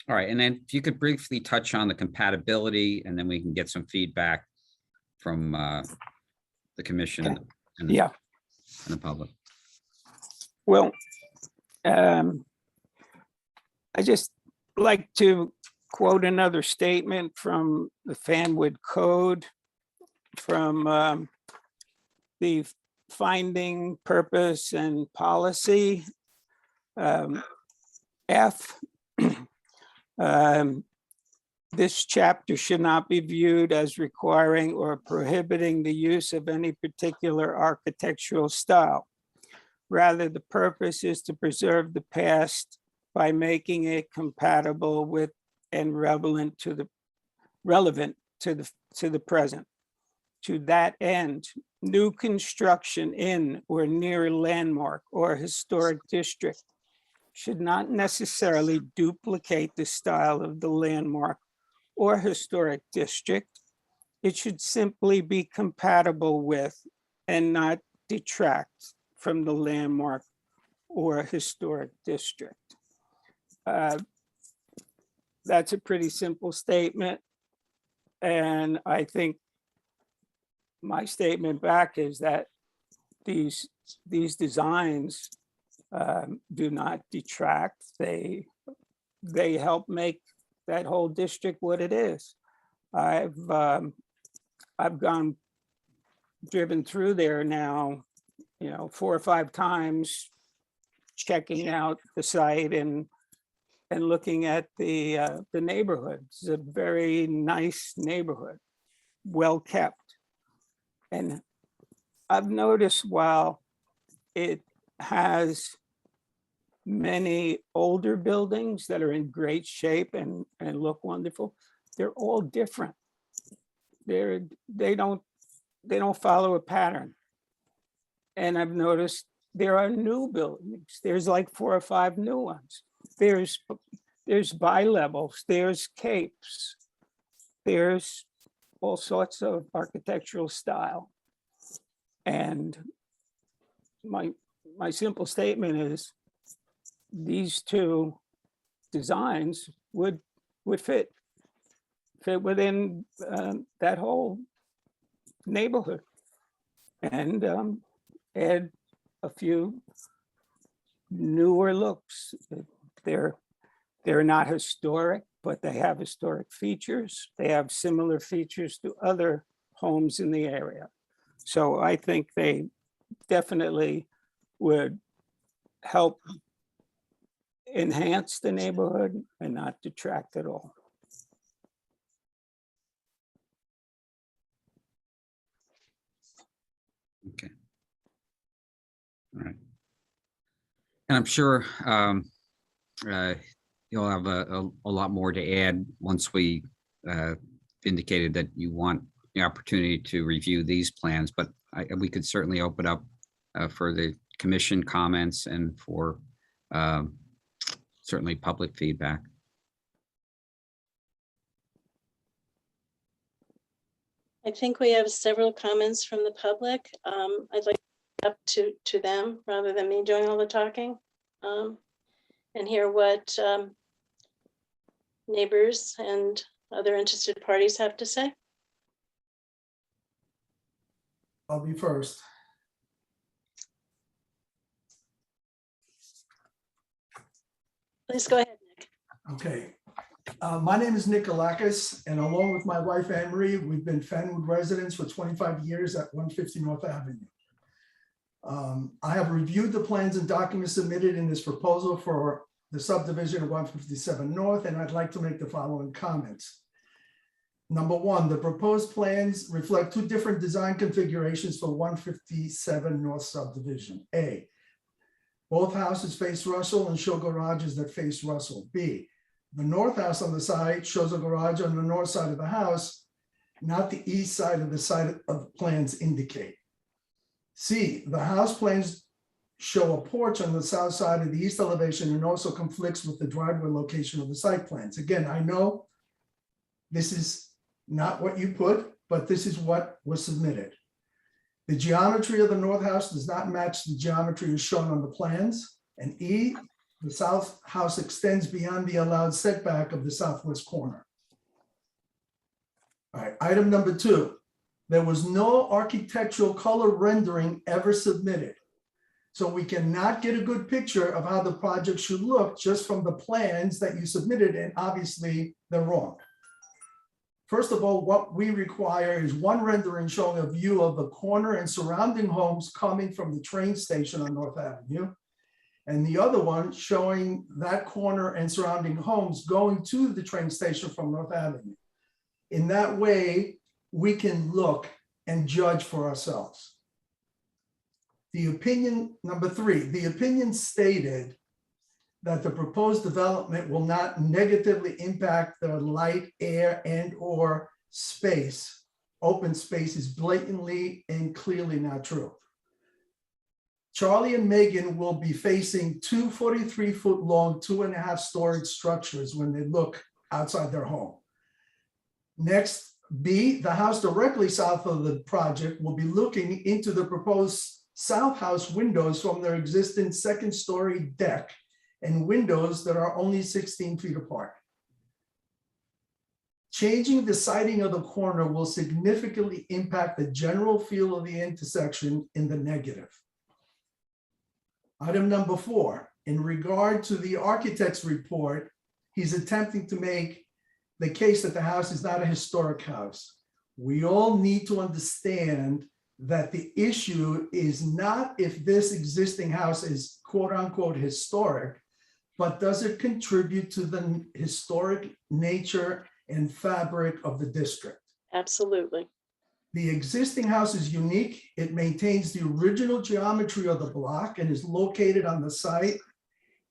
All right, and then if you could briefly touch on the compatibility, and then we can get some feedback from the commission and Yeah, the public. well, I just like to quote another statement from the Fanwood Code from the finding, purpose, and policy. F. This chapter should not be viewed as requiring or prohibiting the use of any particular architectural style. Rather, the purpose is to preserve the past by making it compatible with and relevant to the present. To that end, new construction in or near a landmark or historic district should not necessarily duplicate the style of the landmark or historic district. It should simply be compatible with and not detract from the landmark or historic district. That's a pretty simple statement. And I think my statement back is that these designs do not detract. They help make that whole district what it is. I've driven through there now, 4 or 5 times, checking out the site and looking at the neighborhood. It's a very nice neighborhood, well kept. And I've noticed while it has many older buildings that are in great shape and look wonderful, they're all different. They don't follow a pattern. And I've noticed there are new buildings. There's like 4 or 5 new ones. There's bi-levels, there's capes, there's all sorts of architectural style. And my simple statement is these 2 designs would fit within that whole neighborhood, and add a few newer looks. They're not historic, but they have historic features. They have similar features to other homes in the area. So I think they definitely would help enhance the neighborhood and not detract at all. Okay. All right. And I'm sure you'll have a lot more to add once we indicated that you want the opportunity to review these plans, but we could certainly open up for the commission comments and for certainly public feedback. I think we have several comments from the public. I'd like up to them rather than me doing all the talking, and hear what neighbors and other interested parties have to say. I'll be first. Please go ahead, Nick. Okay. My name is Nick Galakis, and along with my wife, Anne Marie, we've been Fanwood residents for 25 years at 150 North Avenue. I have reviewed the plans and documents submitted in this proposal for the subdivision of 157 North, and I'd like to make the following comments. Number one, the proposed plans reflect two different design configurations for 157 North subdivision. A, both houses face Russell and show garages that face Russell. B, the north house on the side shows a garage on the north side of the house, not the east side of the plans indicate. C, the house plans show a porch on the south side of the east elevation and also conflicts with the driveway location of the site plans. Again, I know this is not what you put, but this is what was submitted. The geometry of the north house does not match the geometry as shown on the plans. And E, the south house extends beyond the allowed setback of the southwest corner. All right, item number two, there was no architectural color rendering ever submitted. So we cannot get a good picture of how the project should look just from the plans that you submitted, and obviously they're wrong. First of all, what we require is one rendering showing a view of the corner and surrounding homes coming from the train station on North Avenue, and the other one showing that corner and surrounding homes going to the train station from North Avenue. In that way, we can look and judge for ourselves. The opinion, number three, the opinion stated that the proposed development will not negatively impact the light, air, and or space. Open space is blatantly and clearly not true. Charlie and Megan will be facing two 43-foot long, 2.5 storage structures when they look outside their home. Next, B, the house directly south of the project will be looking into the proposed south house windows from their existing second-story deck and windows that are only 16 feet apart. Changing the siting of the corner will significantly impact the general feel of the intersection in the negative. Item number four, in regard to the architect's report, he's attempting to make the case that the house is not a historic house. We all need to understand that the issue is not if this existing house is quote unquote historic, but does it contribute to the historic nature and fabric of the district? Absolutely. The existing house is unique. It maintains the original geometry of the block and is located on the site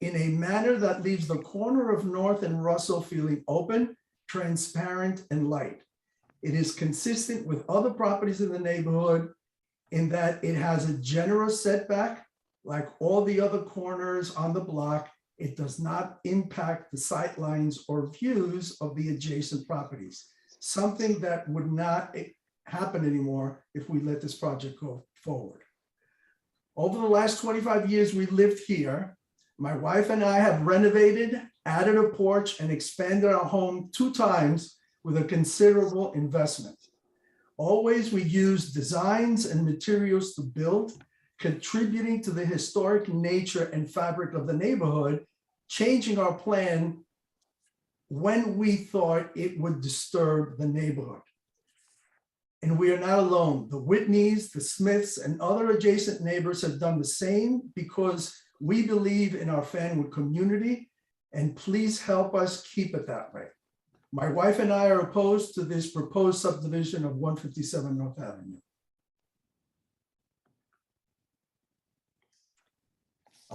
in a manner that leaves the corner of North and Russell feeling open, transparent, and light. It is consistent with other properties in the neighborhood in that it has a generous setback, like all the other corners on the block. It does not impact the sight lines or views of the adjacent properties, something that would not happen anymore if we let this project go forward. Over the last 25 years we lived here, my wife and I have renovated, added a porch, and expanded our home 2 times with a considerable investment. Always we use designs and materials to build, contributing to the historic nature and fabric of the neighborhood, changing our plan when we thought it would disturb the neighborhood. And we are not alone. The Whitneys, the Smiths, and other adjacent neighbors have done the same because we believe in our Fanwood community, and please help us keep it that way. My wife and I are opposed to this proposed subdivision of 157 North Avenue.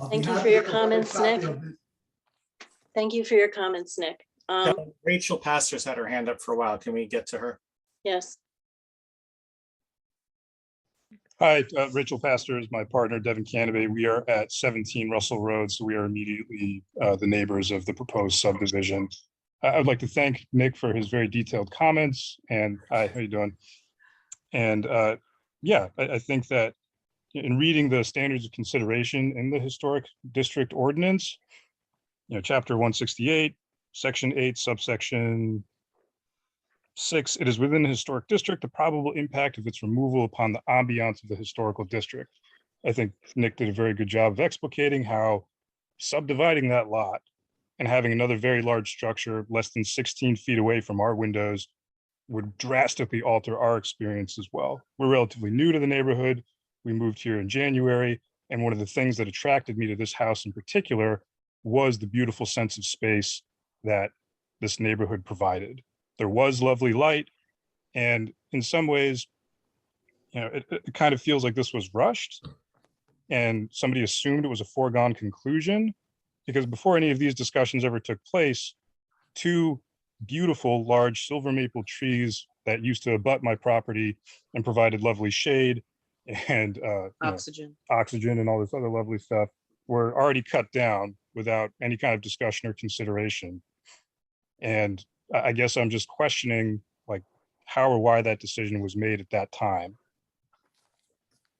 Thank you for your comments, Nick. Thank you for your comments, Nick. Rachel Pastors had her hand up for a while. Can we get to her? Yes. Hi, Rachel Pastor is my partner, Devin Canabay. We are at 17 Russell Road, so we are immediately the neighbors of the proposed subdivision. I would like to thank Nick for his very detailed comments. And hi, how you doing? And yeah, I think that in reading the standards of consideration in the historic district ordinance, chapter 168, section 8, subsection 6, it is within the historic district. The probable impact of its removal upon the ambiance of the historical district. I think Nick did a very good job of explicating how subdividing that lot and having another very large structure less than 16 feet away from our windows would drastically alter our experience as well. We're relatively new to the neighborhood. We moved here in January, and one of the things that attracted me to this house in particular was the beautiful sense of space that this neighborhood provided. There was lovely light, and in some ways, it kind of feels like this was rushed and somebody assumed it was a foregone conclusion, because before any of these discussions ever took place, 2 beautiful large silver maple trees that used to abut my property and provided lovely shade and Oxygen. oxygen and all this other lovely stuff were already cut down without any kind of discussion or consideration. And I guess I'm just questioning like how or why that decision was made at that time.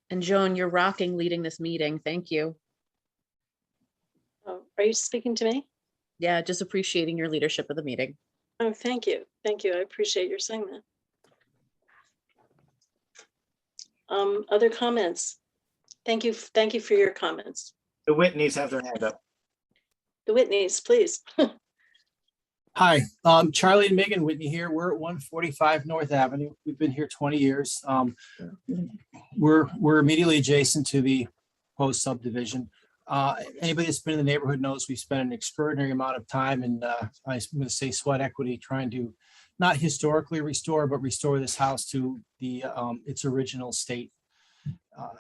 And Joan, you're rocking leading this meeting. Thank you. Oh, are you speaking to me? Yeah, just appreciating your leadership of the meeting. Oh, thank you. Thank you. I appreciate your saying that. Other comments? Thank you. Thank you for your comments. The Whitneys have their hand up. The Whitneys, please. Hi, Charlie and Megan Whitney here. We're at 145 North Avenue. We've been here 20 years. We're immediately adjacent to the proposed subdivision. Anybody that's been in the neighborhood knows we've spent an extraordinary amount of time and I'm going to say sweat equity trying to not historically restore, but restore this house to the its original state.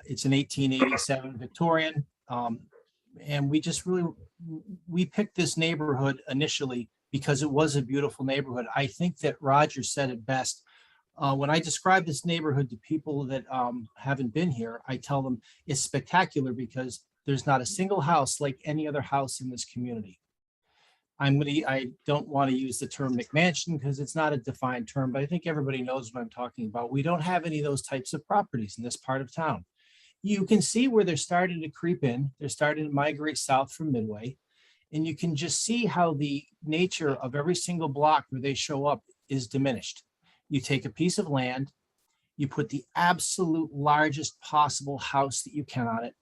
It's an 1887 Victorian. And we picked this neighborhood initially because it was a beautiful neighborhood. I think that Roger said it best. When I describe this neighborhood to people that haven't been here, I tell them it's spectacular because there's not a single house like any other house in this community. I don't want to use the term McMansion because it's not a defined term, but I think everybody knows what I'm talking about. We don't have any of those types of properties in this part of town. You can see where they're starting to creep in. They're starting to migrate south from Midway. And you can just see how the nature of every single block where they show up is diminished. You take a piece of land, you put the absolute largest possible house that you can on it.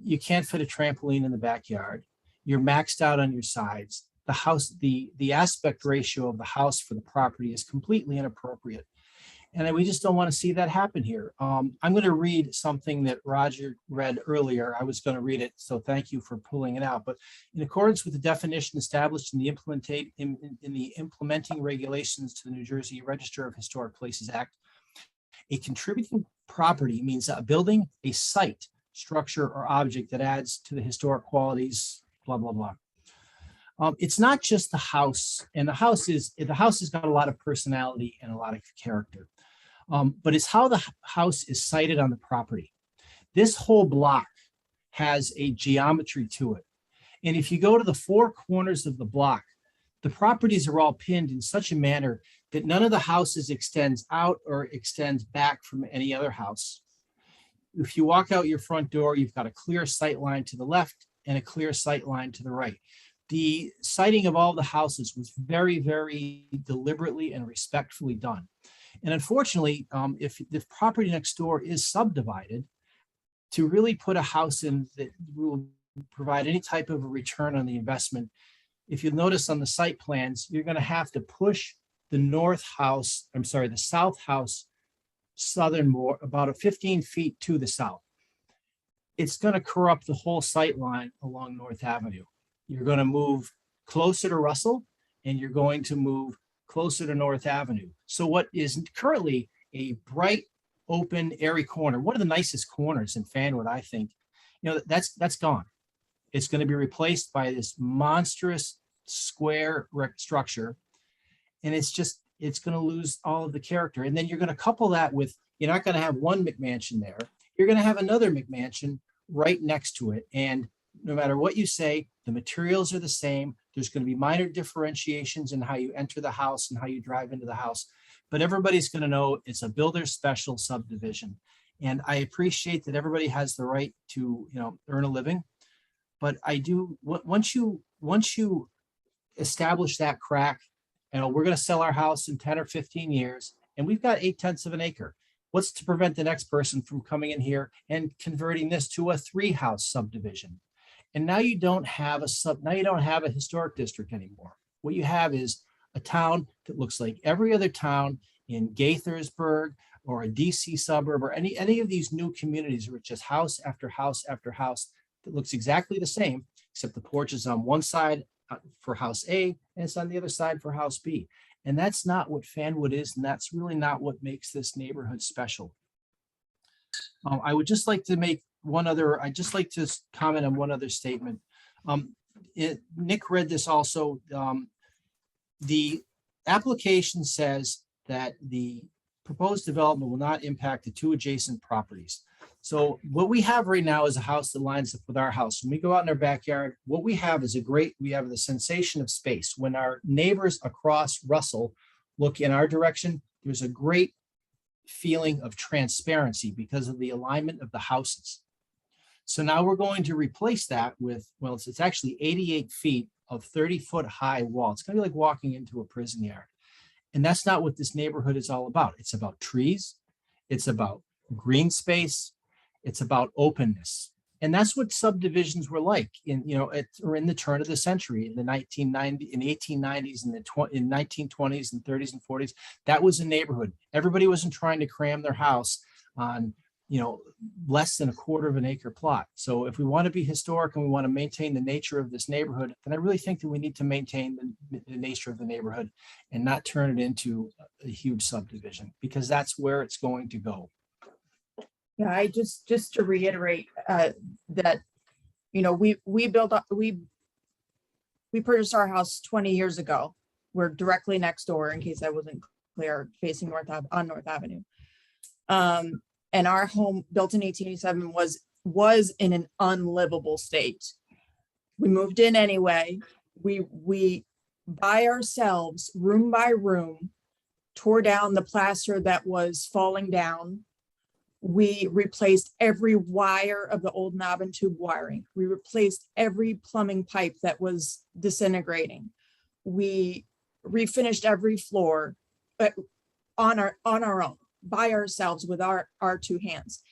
You can't fit a trampoline in the backyard. You're maxed out on your sides. The house, the aspect ratio of the house for the property is completely inappropriate. And we just don't want to see that happen here. I'm going to read something that Roger read earlier. I was going to read it, so thank you for pulling it out. But in accordance with the definition established in the implementing regulations to the New Jersey Register of Historic Places Act, a contributing property means a building, a site, structure, or object that adds to the historic qualities, blah, blah, blah. It's not just the house, and the house has got a lot of personality and a lot of character. But it's how the house is sited on the property. This whole block has a geometry to it. And if you go to the 4 corners of the block, the properties are all pinned in such a manner that none of the houses extends out or extends back from any other house. If you walk out your front door, you've got a clear sight line to the left and a clear sight line to the right. The siting of all the houses was very, very deliberately and respectfully done. And unfortunately, if the property next door is subdivided, to really put a house in that will provide any type of a return on the investment, if you notice on the site plans, you're going to have to push the south house southernmore about 15 feet to the south. It's going to corrupt the whole sight line along North Avenue. You're going to move closer to Russell and you're going to move closer to North Avenue. So what is currently a bright, open, airy corner, one of the nicest corners in Fanwood, I think, that's gone. It's going to be replaced by this monstrous square structure. And it's going to lose all of the character. And then you're going to couple that with, you're not going to have one McMansion there. You're going to have another McMansion right next to it. And no matter what you say, the materials are the same. There's going to be minor differentiations in how you enter the house and how you drive into the house. But everybody's going to know it's a builder's special subdivision. And I appreciate that everybody has the right to, earn a living. But I do, once you establish that crack, And we're going to sell our house in 10 or 15 years, and we've got 8/10 of an acre. What's to prevent the next person from coming in here and converting this to a 3-house subdivision? And now you don't have a historic district anymore. What you have is a town that looks like every other town in Gaithersburg or a DC suburb or any of these new communities where it's just house after house after house that looks exactly the same, except the porch is on one side for house A and it's on the other side for house B. And that's not what Fanwood is, and that's really not what makes this neighborhood special. I would just like to make I'd just like to comment on one other statement. Nick read this also. The application says that the proposed development will not impact the 2 adjacent properties. So what we have right now is a house that lines up with our house. When we go out in our backyard, what we have is we have the sensation of space. When our neighbors across Russell look in our direction, there's a great feeling of transparency because of the alignment of the houses. So now we're going to replace that with, well, it's actually 88 feet of 30-foot high wall. It's going to be like walking into a prison yard. And that's not what this neighborhood is all about. It's about trees. It's about green space. It's about openness. And that's what subdivisions were like in the turn of the century, in the 1890s, in 1920s and 30s and 40s. That was a neighborhood. Everybody wasn't trying to cram their house on less than a quarter of an acre plot. So if we want to be historic and we want to maintain the nature of this neighborhood, then I really think that we need to maintain the nature of the neighborhood and not turn it into a huge subdivision, because that's where it's going to go. Yeah, I just to reiterate that, we purchased our house 20 years ago. We're directly next door, in case I wasn't clear, facing on North Avenue. And our home, built in 1887, was in an unlivable state. We moved in anyway. We by ourselves, room by room, tore down the plaster that was falling down. We replaced every wire of the old knob and tube wiring. We replaced every plumbing pipe that was disintegrating. We refinished every floor on our own, by ourselves, with our 2 hands.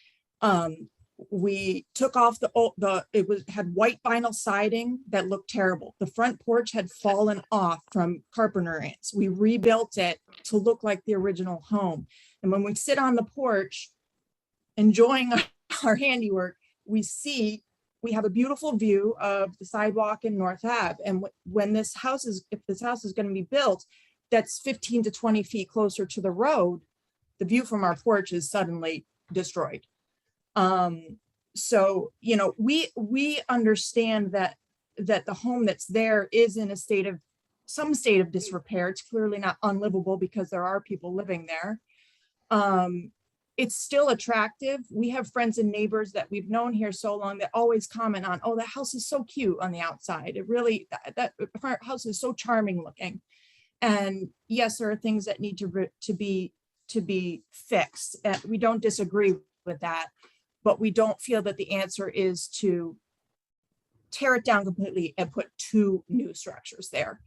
We took off had white vinyl siding that looked terrible. The front porch had fallen off from carpenter ants. We rebuilt it to look like the original home. And when we sit on the porch, enjoying our handiwork, we have a beautiful view of the sidewalk in North Ave. And if this house is going to be built, that's 15 to 20 feet closer to the road, the view from our porch is suddenly destroyed. So, we understand that the home that's there is in some state of disrepair. It's clearly not unlivable because there are people living there. It's still attractive. We have friends and neighbors that we've known here so long that always comment on, oh, the house is so cute on the outside. It really, that house is so charming looking. And yes, there are things that need to be fixed. We don't disagree with that, but we don't feel that the answer is to tear it down completely and put 2 new structures there.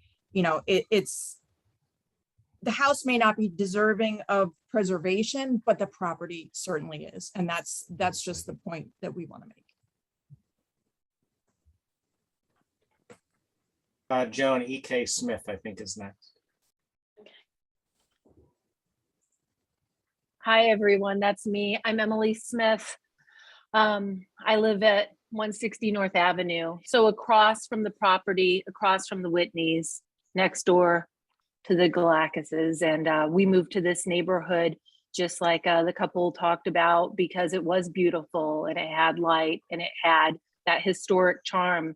The house may not be deserving of preservation, but the property certainly is. And that's just the point that we want to make. Joan E.K. Smith, I think, is next. Hi, everyone. That's me. I'm Emily Smith. I live at 160 North Avenue. So across from the property, across from the Whitneys, next door to the Galacases. And we moved to this neighborhood just like the couple talked about, because it was beautiful and it had light and it had that historic charm.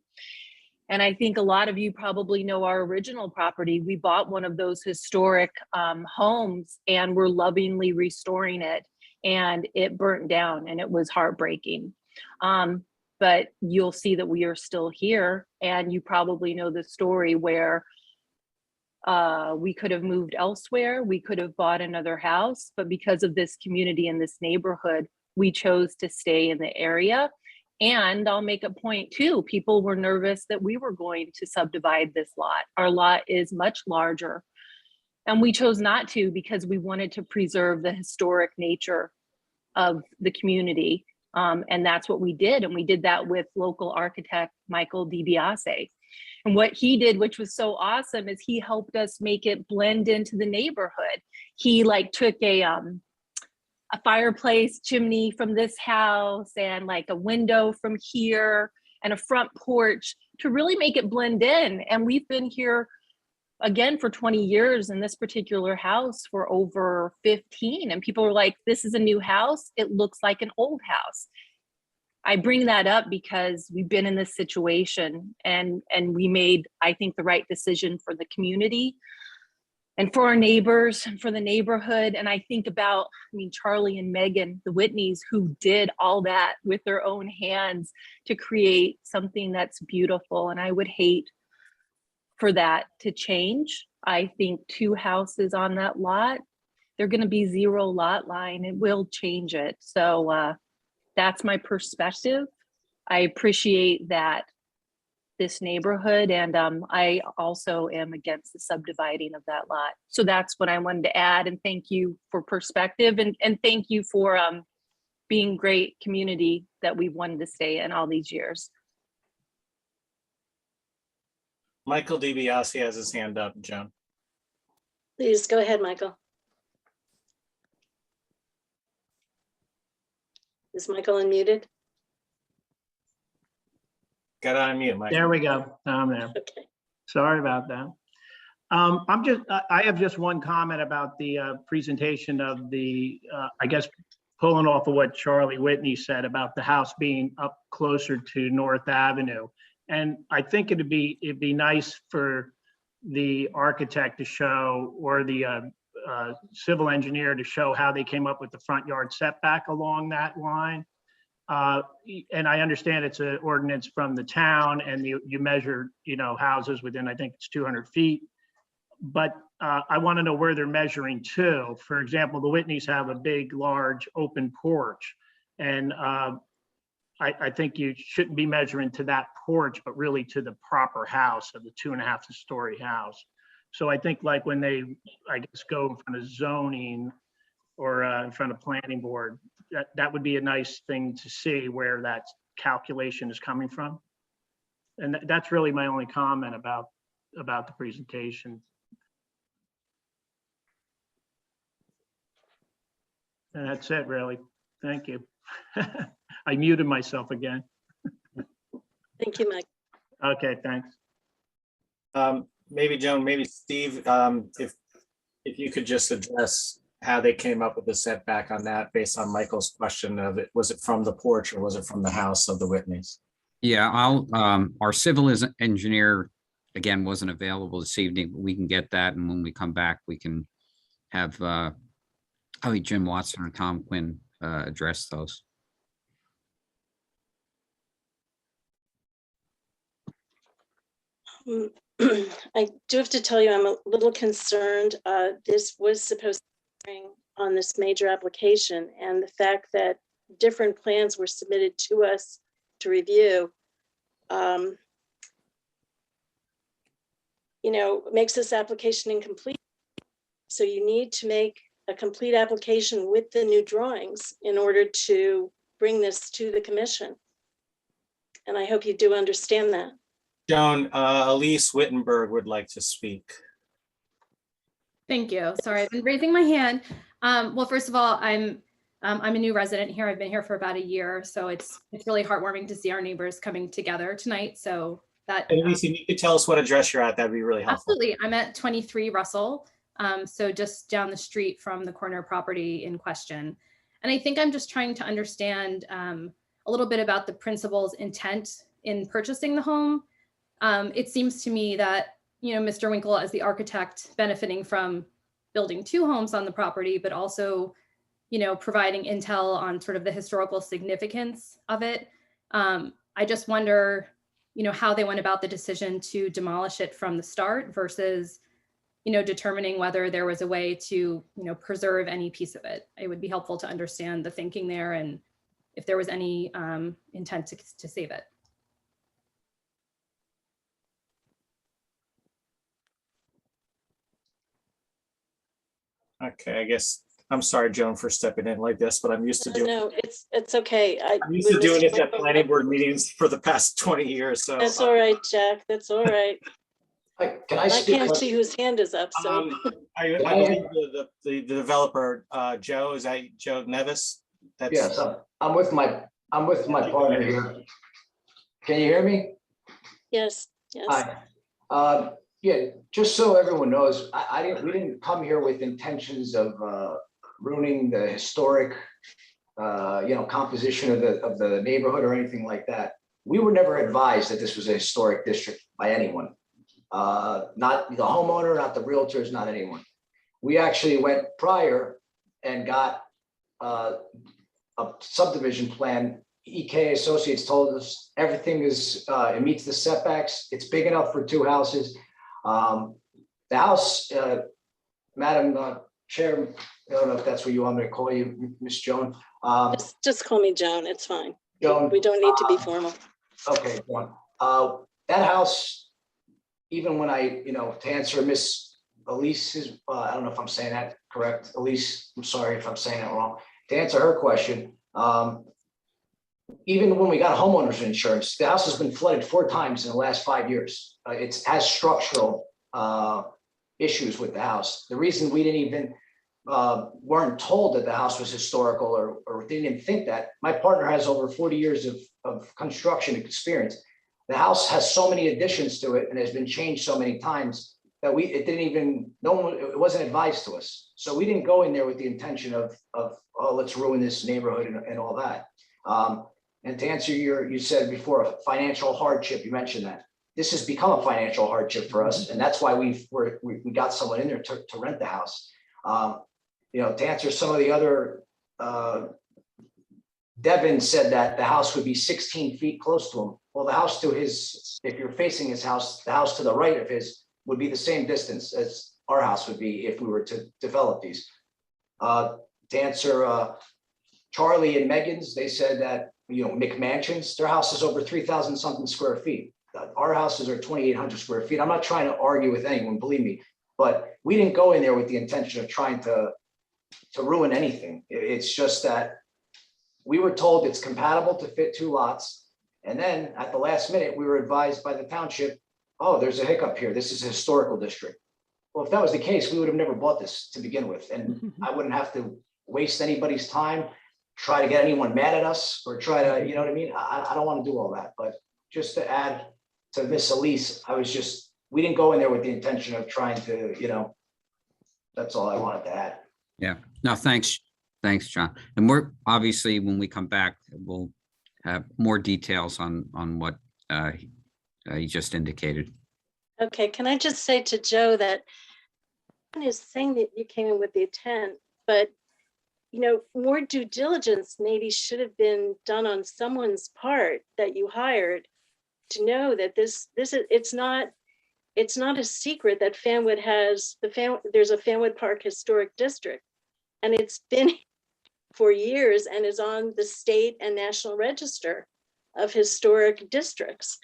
And I think a lot of you probably know our original property. We bought one of those historic homes and we're lovingly restoring it, and it burnt down and it was heartbreaking. But you'll see that we are still here, and you probably know the story where we could have moved elsewhere. We could have bought another house, but because of this community and this neighborhood, we chose to stay in the area. And I'll make a point too, people were nervous that we were going to subdivide this lot. Our lot is much larger. And we chose not to because we wanted to preserve the historic nature of the community. And that's what we did. And we did that with local architect, Michael DiBiase. And what he did, which was so awesome, is he helped us make it blend into the neighborhood. He like took a fireplace chimney from this house and like a window from here and a front porch to really make it blend in. And we've been here again for 20 years in this particular house for over 15. And people were like, this is a new house. It looks like an old house. I bring that up because we've been in this situation and we made, I think, the right decision for the community and for our neighbors and for the neighborhood. And I think about, Charlie and Megan, the Whitneys, who did all that with their own hands to create something that's beautiful. And I would hate for that to change. I think 2 houses on that lot, they're going to be 0 lot line. It will change it. So that's my perspective. I appreciate that this neighborhood, and I also am against the subdividing of that lot. So that's what I wanted to add, and thank you for perspective, and thank you for being great community that we've wanted to stay in all these years. Michael DiBiase has his hand up, Joan. Please go ahead, Michael. Is Michael unmuted? Got to unmute, Michael. There we go. I'm there. Okay. Sorry about that. I have just one comment about the presentation of the, I guess, pulling off of what Charlie Whitney said about the house being up closer to North Avenue. And I think it'd be nice for the architect to show, or the civil engineer to show how they came up with the front yard setback along that line. And I understand it's an ordinance from the town, and you measure, houses within, I think it's 200 feet. But I want to know where they're measuring to. For example, the Whitneys have a big, large open porch, and I think you shouldn't be measuring to that porch, but really to the proper house of the 2.5 story house. So I think like when they, I guess, go in front of zoning or in front of planning board, that would be a nice thing to see where that calculation is coming from. And that's really my only comment about the presentation. And that's it, really. Thank you. I muted myself again. Thank you, Mike. Okay, thanks. Maybe Joan, maybe Steve, if you could just address how they came up with the setback on that based on Michael's question of it, was it from the porch or was it from the house of the Whitneys? Yeah, our civil engineer, again, wasn't available this evening, but we can get that. And when we come back, we can have Jim Watson or Tom Quinn address those. I do have to tell you, I'm a little concerned. This was supposed to bring on this major application, and the fact that different plans were submitted to us to review, makes this application incomplete. So you need to make a complete application with the new drawings in order to bring this to the commission. And I hope you do understand that. Joan, Elise Wittenberg would like to speak. Thank you. Sorry, I've been raising my hand. Well, first of all, I'm a new resident here. I've been here for about a year, so it's really heartwarming to see our neighbors coming together tonight. So that. Elise, if you could tell us what address you're at, that'd be really helpful. Absolutely. I'm at 23 Russell, so just down the street from the corner property in question. And I think I'm just trying to understand a little bit about the principal's intent in purchasing the home. It seems to me that, Mr. Winkle, as the architect, benefiting from building 2 homes on the property, but also, providing intel on sort of the historical significance of it. I just wonder, how they went about the decision to demolish it from the start versus, determining whether there was a way to, preserve any piece of it. It would be helpful to understand the thinking there and if there was any intent to save it. Okay, I guess, I'm sorry, Joan, for stepping in like this, but I'm used to doing, No, it's okay. I'm used to doing this at planning board meetings for the past 20 years, so. That's all right, Jack. That's all right. Can I I speak? can't see whose hand is up, so. I believe the developer, Joe, is that Joe Nevis? That's- Yes, I'm with my partner here. Can you hear me? Yes, yes. Hi. Yeah, just so everyone knows, we didn't come here with intentions of ruining the historic, composition of the neighborhood or anything like that. We were never advised that this was a historic district by anyone. Not the homeowner, not the realtors, not anyone. We actually went prior and got a subdivision plan. EK Associates told us everything is, it meets the setbacks. It's big enough for 2 houses. The house, Madam Chair, I don't know if that's what you want me to call you, Miss Joan. Just call me Joan. It's fine. Joan. We don't need to be formal. Okay, Joan. That house, even when to answer Miss Elise's, I don't know if I'm saying that correct. Elise, I'm sorry if I'm saying that wrong. To answer her question, even when we got homeowners insurance, the house has been flooded 4 times in the last 5 years. It has structural issues with the house. The reason we didn't even weren't told that the house was historical or didn't even think that, my partner has over 40 years of construction experience. The house has so many additions to it and has been changed so many times that it wasn't advised to us. So we didn't go in there with the intention of oh, let's ruin this neighborhood and all that. And to answer you said before, a financial hardship, you mentioned that. This has become a financial hardship for us. And that's why we got someone in there to rent the house. To answer some of the other, Devin said that the house would be 16 feet close to him. Well, the house to his, if you're facing his house, the house to the right of his would be the same distance as our house would be if we were to develop these. To answer Charlie and Megan's, they said that, McMansions, their house is over 3,000 something square feet. Our houses are 2,800 square feet. I'm not trying to argue with anyone, believe me, but we didn't go in there with the intention of trying to ruin anything. It's just that we were told it's compatible to fit 2 lots. And then at the last minute, we were advised by the township, oh, there's a hiccup here. This is a historical district. Well, if that was the case, we would have never bought this to begin with. And I wouldn't have to waste anybody's time, try to get anyone mad at us or try to, you know what I mean? I don't want to do all that. But just to add to Miss Elise, we didn't go in there with the intention of trying to, that's all I wanted to add. Yeah, no, thanks. Thanks, John. And we're obviously, when we come back, we'll have more details on what you just indicated. Okay, can I just say to Joe that is saying that you came in with the intent, but more due diligence maybe should have been done on someone's part that you hired to know that it's not a secret that Fanwood has there's a Fanwood Park Historic District, and it's been for years and is on the state and national register of historic districts.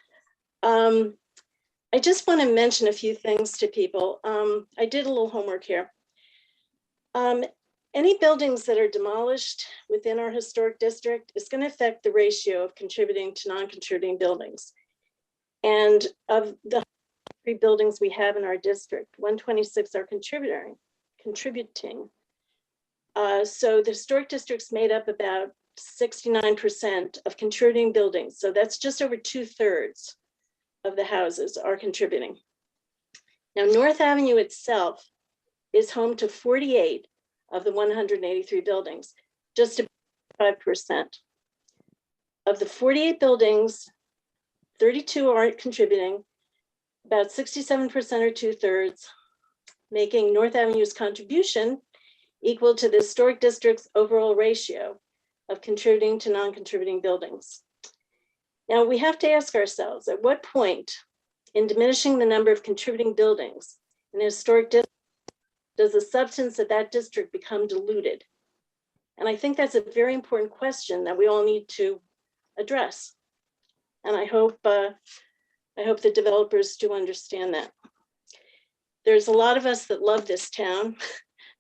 I just want to mention a few things to people. I did a little homework here. Any buildings that are demolished within our historic district is going to affect the ratio of contributing to non-contributing buildings. And of the 3 buildings we have in our district, 126 are contributing. So the historic district's made up about 69% of contributing buildings. So that's just over 2/3 of the houses are contributing. Now, North Avenue itself is home to 48 of the 183 buildings, just about 5%. Of the 48 buildings, 32 aren't contributing, about 67% or 2/3, making North Avenue's contribution equal to the historic district's overall ratio of contributing to non-contributing buildings. Now, we have to ask ourselves, at what point in diminishing the number of contributing buildings in a historic district does the substance of that district become diluted? And I think that's a very important question that we all need to address. And I hope the developers do understand that. There's a lot of us that love this town.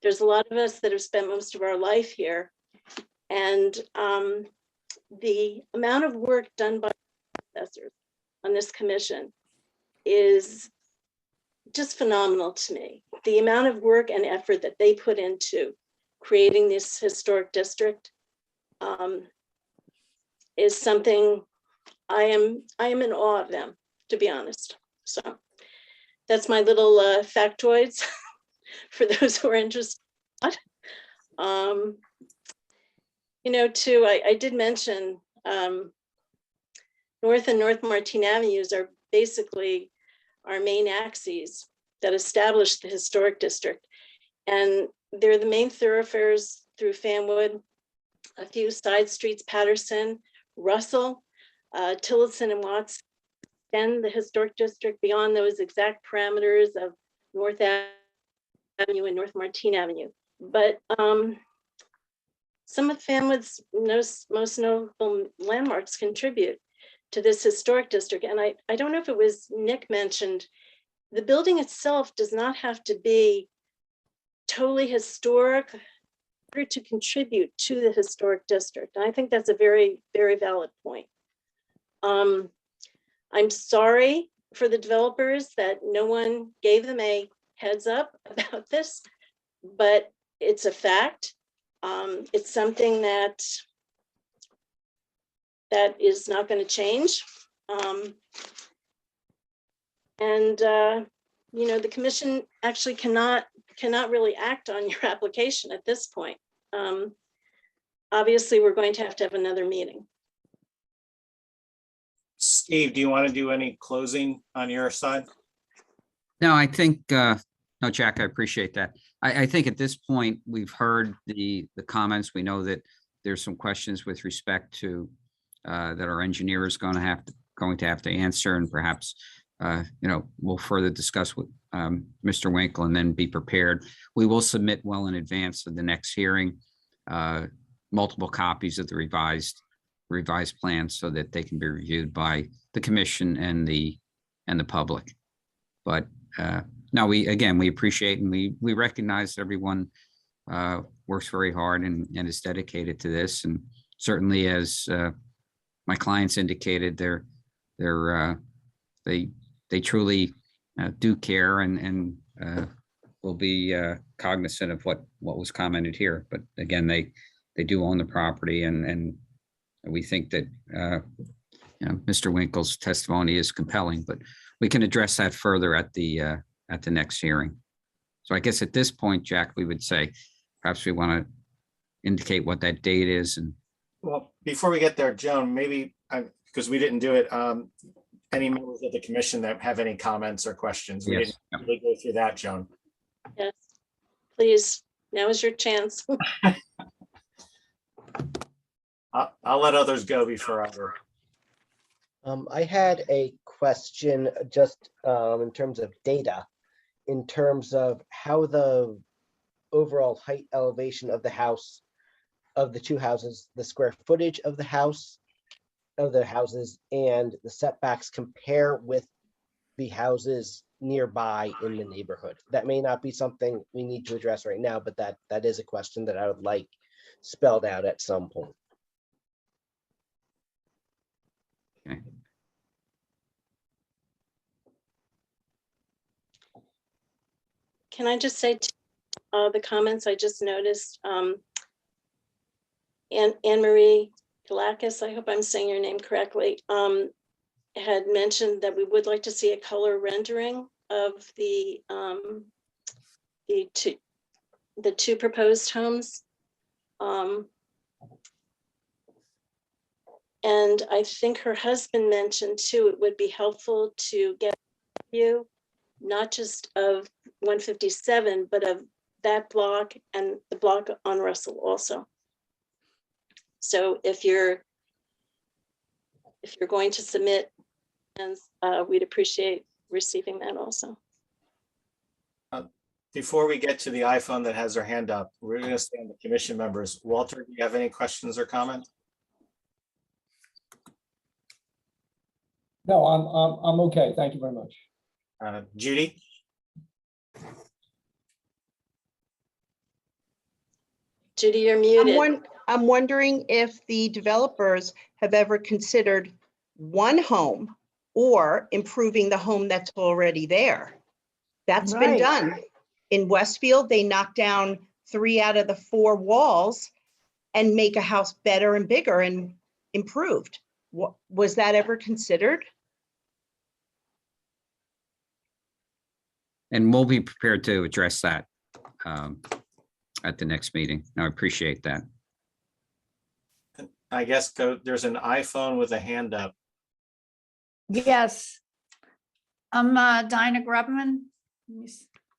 There's a lot of us that have spent most of our life here. And the amount of work done by assessors on this commission is just phenomenal to me. The amount of work and effort that they put into creating this historic district is something I am in awe of them, to be honest. So that's my little factoids for those who are interested. You know, too, I did mention North and North Martin Avenues are basically our main axes that establish the historic district. And they're the main thoroughfares through Fanwood, a few side streets, Patterson, Russell, Tillotson and Watts, and the historic district beyond those exact parameters of North Avenue and North Martin Avenue. But some of Fanwood's most notable landmarks contribute to this historic district. And I don't know if it was Nick mentioned, the building itself does not have to be totally historic in order to contribute to the historic district. And I think that's a very, very valid point. I'm sorry for the developers that no one gave them a heads up about this, but it's a fact. It's something that is not going to change. You know, the commission actually cannot really act on your application at this point. Obviously, we're going to have another meeting. Steve, do you want to do any closing on your side? No, I think, no, Jack, I appreciate that. I think at this point, we've heard the comments. We know that there's some questions with respect to that our engineer is going to have to answer, and perhaps you know, we'll further discuss with Mr. Winkle and then be prepared. We will submit well in advance of the next hearing multiple copies of the revised plans so that they can be reviewed by the commission and the public. But now we appreciate and we recognize that everyone works very hard and is dedicated to this. And certainly, as my clients indicated, they truly do care and will be cognizant of what was commented here. But again, they do own the property, and we think that you know, Mr. Winkle's testimony is compelling, but we can address that further at the next hearing. So I guess at this point, Jack, we would say perhaps we want to indicate what that date is. And well, before we get there, Joan, maybe because we didn't do it, any members of the commission that have any comments or questions? We yes, didn't really go through that, Joan. Yes, please. Now is your chance. I'll let others go before I. I had a question just in terms of data, in terms of how the overall height elevation of the house, of the two houses, the square footage of the house, of the houses, and the setbacks compare with the houses nearby in the neighborhood. That may not be something we need to address right now, but that is a question that I would like spelled out at some point. okay. Can I just say the comments I just noticed? Anne-Marie Galakis, I hope I'm saying your name correctly, had mentioned that we would like to see a color rendering of the two proposed homes. And I think her husband mentioned too, it would be helpful to get a view, not just of 157, but of that block and the block on Russell also. So if you're going to submit, and we'd appreciate receiving that also. Before we get to the iPhone that has their hand up, we're going to stay on the commission members. Walter, do you have any questions or comments? No, I'm okay. Thank you very much. Judy? Judy, you're I'm muted. I'm wondering if the developers have ever considered one home or improving the home that's already there. That's been Right. done. In Westfield, they knocked down 3 out of the 4 walls and make a house better and bigger and improved. Was that ever considered? And we'll be prepared to address that at the next meeting. I appreciate that. I guess there's an iPhone with a hand up. Yes. I'm Dinah Grubman.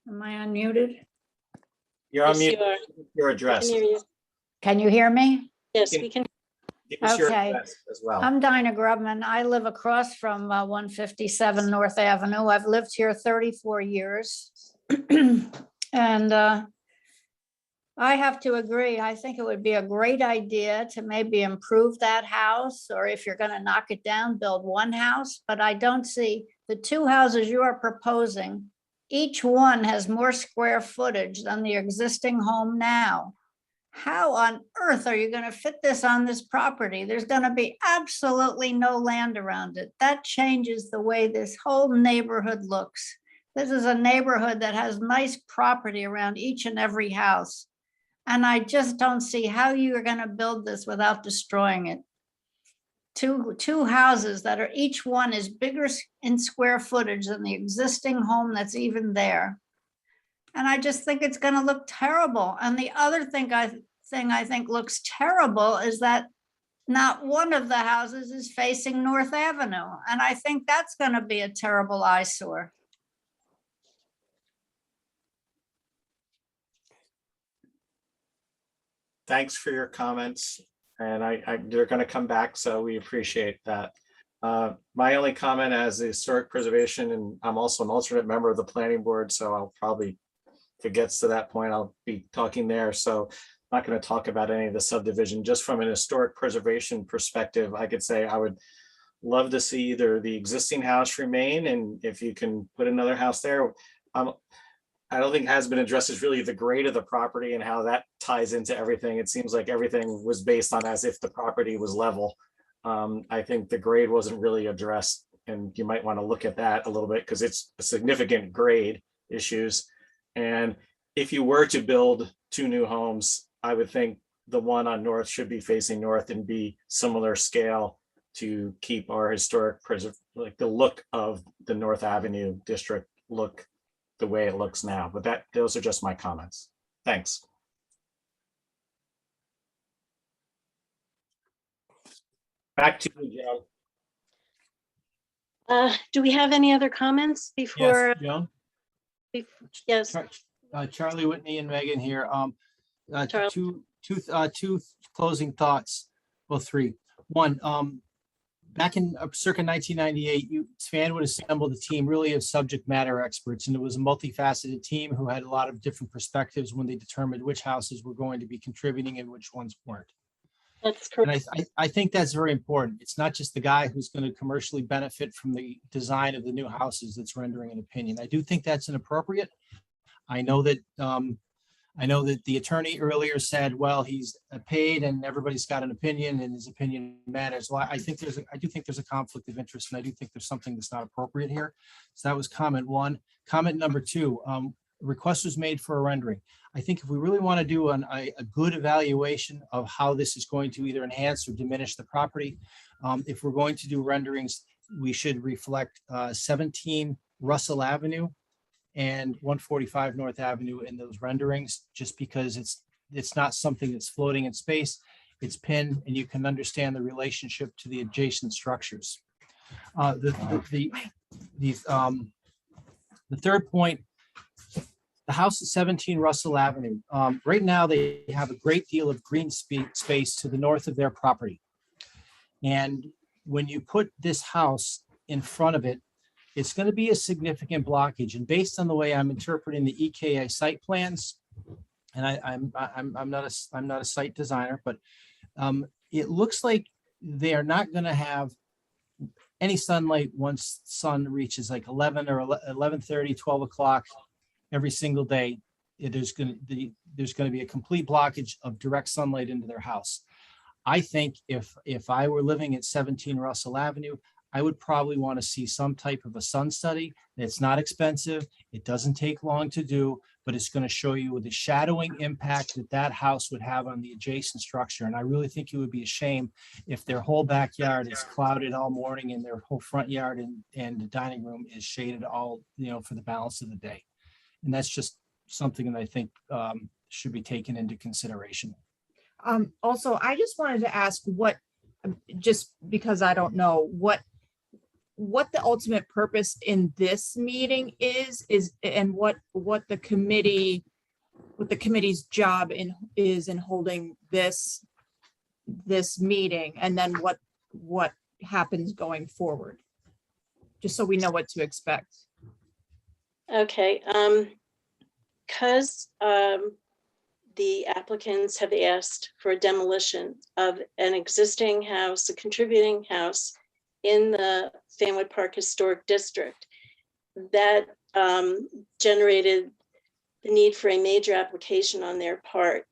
Am I unmuted? You're on Yes, mute. you are. Your We address. can hear you. Can you hear me? Yes, we can. Give us your Okay. address as well. I'm Dinah Grubman. I live across from 157 North Avenue. I've lived here 34 years. And I have to agree. I think it would be a great idea to maybe improve that house, or if you're going to knock it down, build one house. But I don't see the 2 houses you are proposing. Each one has more square footage than the existing home now. How on earth are you going to fit this on this property? There's going to be absolutely no land around it. That changes the way this whole neighborhood looks. This is a neighborhood that has nice property around each and every house. And I just don't see how you are going to build this without destroying it. Two houses that are each one is bigger in square footage than the existing home that's even there. And I just think it's going to look terrible. And the other thing I think looks terrible is that not one of the houses is facing North Avenue. And I think that's going to be a terrible eyesore. Thanks for your comments. And they're going to come back, so we appreciate that. My only comment as the historic preservation, and I'm also an alternate member of the planning board, so I'll probably, if it gets to that point, I'll be talking there. So I'm not going to talk about any of the subdivision. Just from an historic preservation perspective, I could say I would love to see either the existing house remain, and if you can put another house there. I don't think has been addressed is really the grade of the property and how that ties into everything. It seems like everything was based on as if the property was level. I think the grade wasn't really addressed, and you might want to look at that a little bit because it's a significant grade issues. And if you were to build 2 new homes, I would think the one on north should be facing north and be similar scale to keep our historic like the look of the North Avenue district look the way it looks now. But those are just my comments. Thanks. Back to you, Joan. Do we have any other comments before? Yes, Joan? Yes. Charlie, Whitney, and Megan here. Charlie. Two closing thoughts. Well, 3. One, back in circa 1998, Fanwood assembled a team really of subject matter experts, and it was a multifaceted team who had a lot of different perspectives when they determined which houses were going to be contributing and which ones weren't. That's correct. And I think that's very important. It's not just the guy who's going to commercially benefit from the design of the new houses that's rendering an opinion. I do think that's inappropriate. I know that the attorney earlier said, well, he's paid and everybody's got an opinion and his opinion matters. Well, I do think there's a conflict of interest, and I do think there's something that's not appropriate here. So that was comment 1. Comment number 2, request was made for a rendering. I think if we really want to do a good evaluation of how this is going to either enhance or diminish the property, if we're going to do renderings, we should reflect 17 Russell Avenue and 145 North Avenue in those renderings, just because it's not something that's floating in space. It's pinned, and you can understand the relationship to the adjacent structures. The third point, the house at 17 Russell Avenue. Right now, they have a great deal of green space to the north of their property. And when you put this house in front of it, it's going to be a significant blockage. And based on the way I'm interpreting the EKA site plans, and I'm not a site designer, but it looks like they are not going to have any sunlight once sun reaches like 11 or 11:30, 12 o'clock every single day. there's going to be a complete blockage of direct sunlight into their house. I think if I were living at 17 Russell Avenue, I would probably want to see some type of a sun study. It's not expensive. It doesn't take long to do, but it's going to show you the shadowing impact that that house would have on the adjacent structure. And I really think it would be a shame if their whole backyard is clouded all morning and their whole front yard and the dining room is shaded all, for the balance of the day. And that's just something that I think should be taken into consideration. Also, I just wanted to ask just because I don't know what the ultimate purpose in this meeting is and what the committee's job is in holding this meeting, and then what happens going forward, just so we know what to expect. Okay, because the applicants have asked for a demolition of an existing house, a contributing house in the Fanwood Park Historic District, that generated the need for a major application on their part.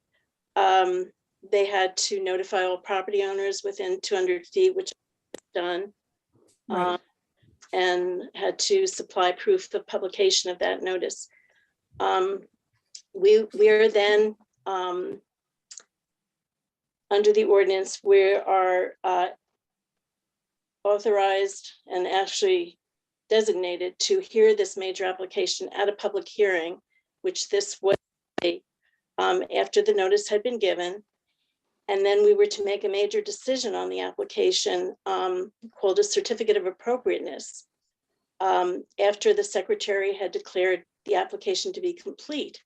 They had to notify all property owners within 200 feet, which is done, Right. and had to supply proof of publication of that notice. We are then, under the ordinance, we are authorized and actually designated to hear this major application at a public hearing, which this was after the notice had been given. And then we were to make a major decision on the application called a certificate of appropriateness after the secretary had declared the application to be complete.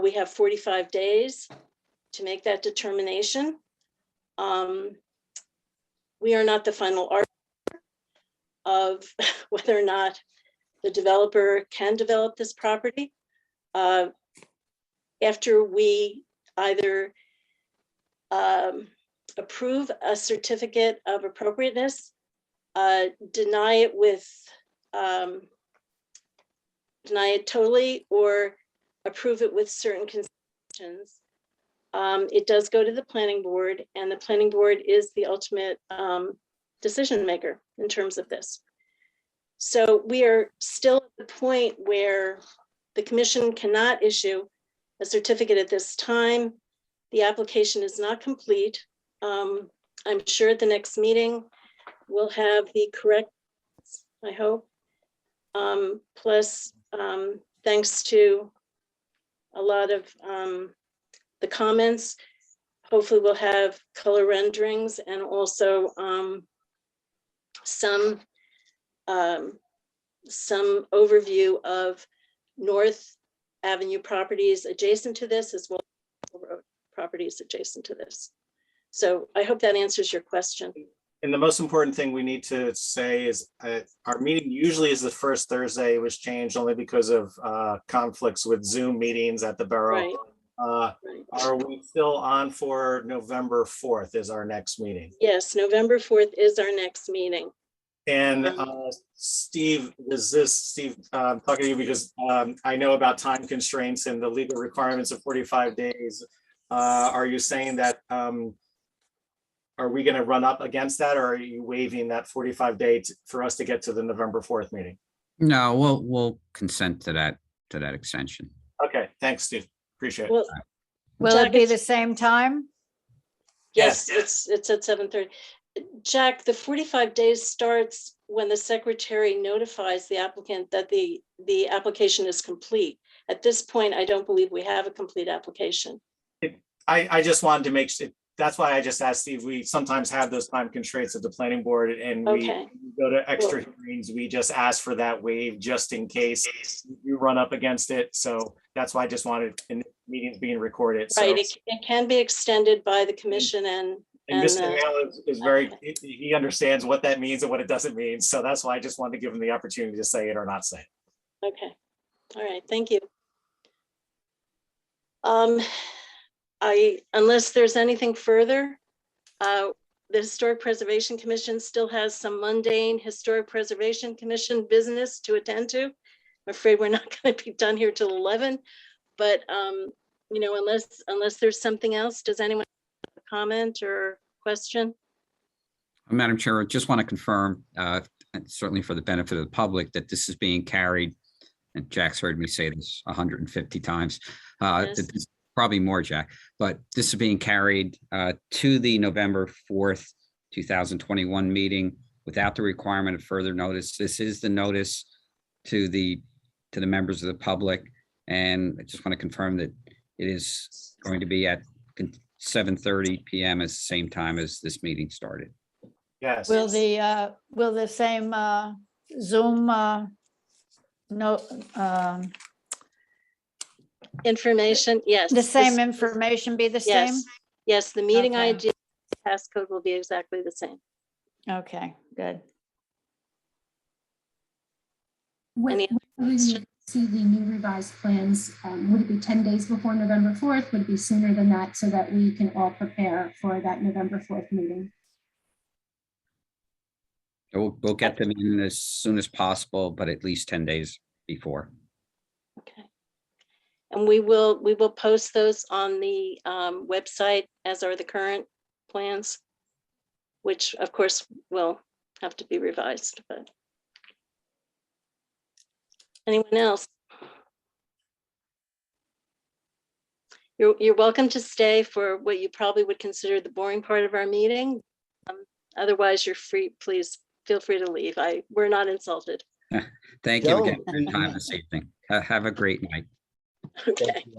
We have 45 days to make that determination. We are not the final arbiter of whether or not the developer can develop this property. After we either approve a certificate of appropriateness, deny it totally, or approve it with certain conditions, it does go to the planning board, and the planning board is the ultimate decision maker in terms of this. So we are still at the point where the commission cannot issue a certificate at this time. The application is not complete. I'm sure at the next meeting we'll have the correct, I hope. Plus, thanks to a lot of the comments, hopefully we'll have color renderings and also some overview of North Avenue properties adjacent to this, as well as road properties adjacent to this. So I hope that answers your question. And the most important thing we need to say is our meeting usually is the first Thursday. It was changed only because of conflicts with Zoom meetings at the borough. Right. Are we still on for November 4th is our next meeting? Yes, November 4th is our next meeting. And Steve, I'm talking to you because I know about time constraints and the legal requirements of 45 days. Are you saying that, are we going to run up against that, or are you waiving that 45 days for us to get to the November 4th meeting? No, we'll consent to that extension. Okay, thanks, Steve. Appreciate it. Well, Will it Jack, be the same time? yes, it's at 7:30. Jack, the 45 days starts when the secretary notifies the applicant that the application is complete. At this point, I don't believe we have a complete application. I just wanted to make sure. That's why I just asked Steve. We sometimes have those time constraints at the planning board, and we go to extra hearings. We just ask for that waive just in case you run up against it. So that's why I just wanted meetings being recorded. Right, it can be extended by the commission, and Mr. Hale is very, he understands what that means and what it doesn't mean. So that's why I just wanted to give him the opportunity to say it or not say it. Okay, all right, thank you. Unless there's anything further, the Historic Preservation Commission still has some mundane Historic Preservation Commission business to attend to. I'm afraid we're not going to be done here till 11, But, you know, unless there's something else, does anyone have a comment or question? Madam Chair, I just want to confirm, and certainly for the benefit of the public, that this is being carried, and Jack's heard me say this 150 times, Yes. that this- probably more, Jack, but this is being carried to the November 4th, 2021 meeting without the requirement of further notice. This is the notice to the members of the public, and I just want to confirm that it is going to be at 7:30 p.m. as the same time as this meeting started. Yes. Will the same Zoom Information, yes. the same this- information be the same? Yes, yes, the meeting Okay. ID passcode will be exactly the same. Okay, good. Any When will you see the new revised plans? Would it be 10 days before November 4th? Would it be sooner than that so that we can all prepare for that November 4th meeting? We'll get them in as soon as possible, but at least 10 days before. Okay. And we will post those on the website, as are the current plans, which of course will have to be revised, but. Anyone else? You're welcome to stay for what you probably would consider the boring part of our meeting. Otherwise, you're free, please feel free to leave. We're not insulted. Thank you again Joan, for your time this evening. Have a great night. Okay. Thank you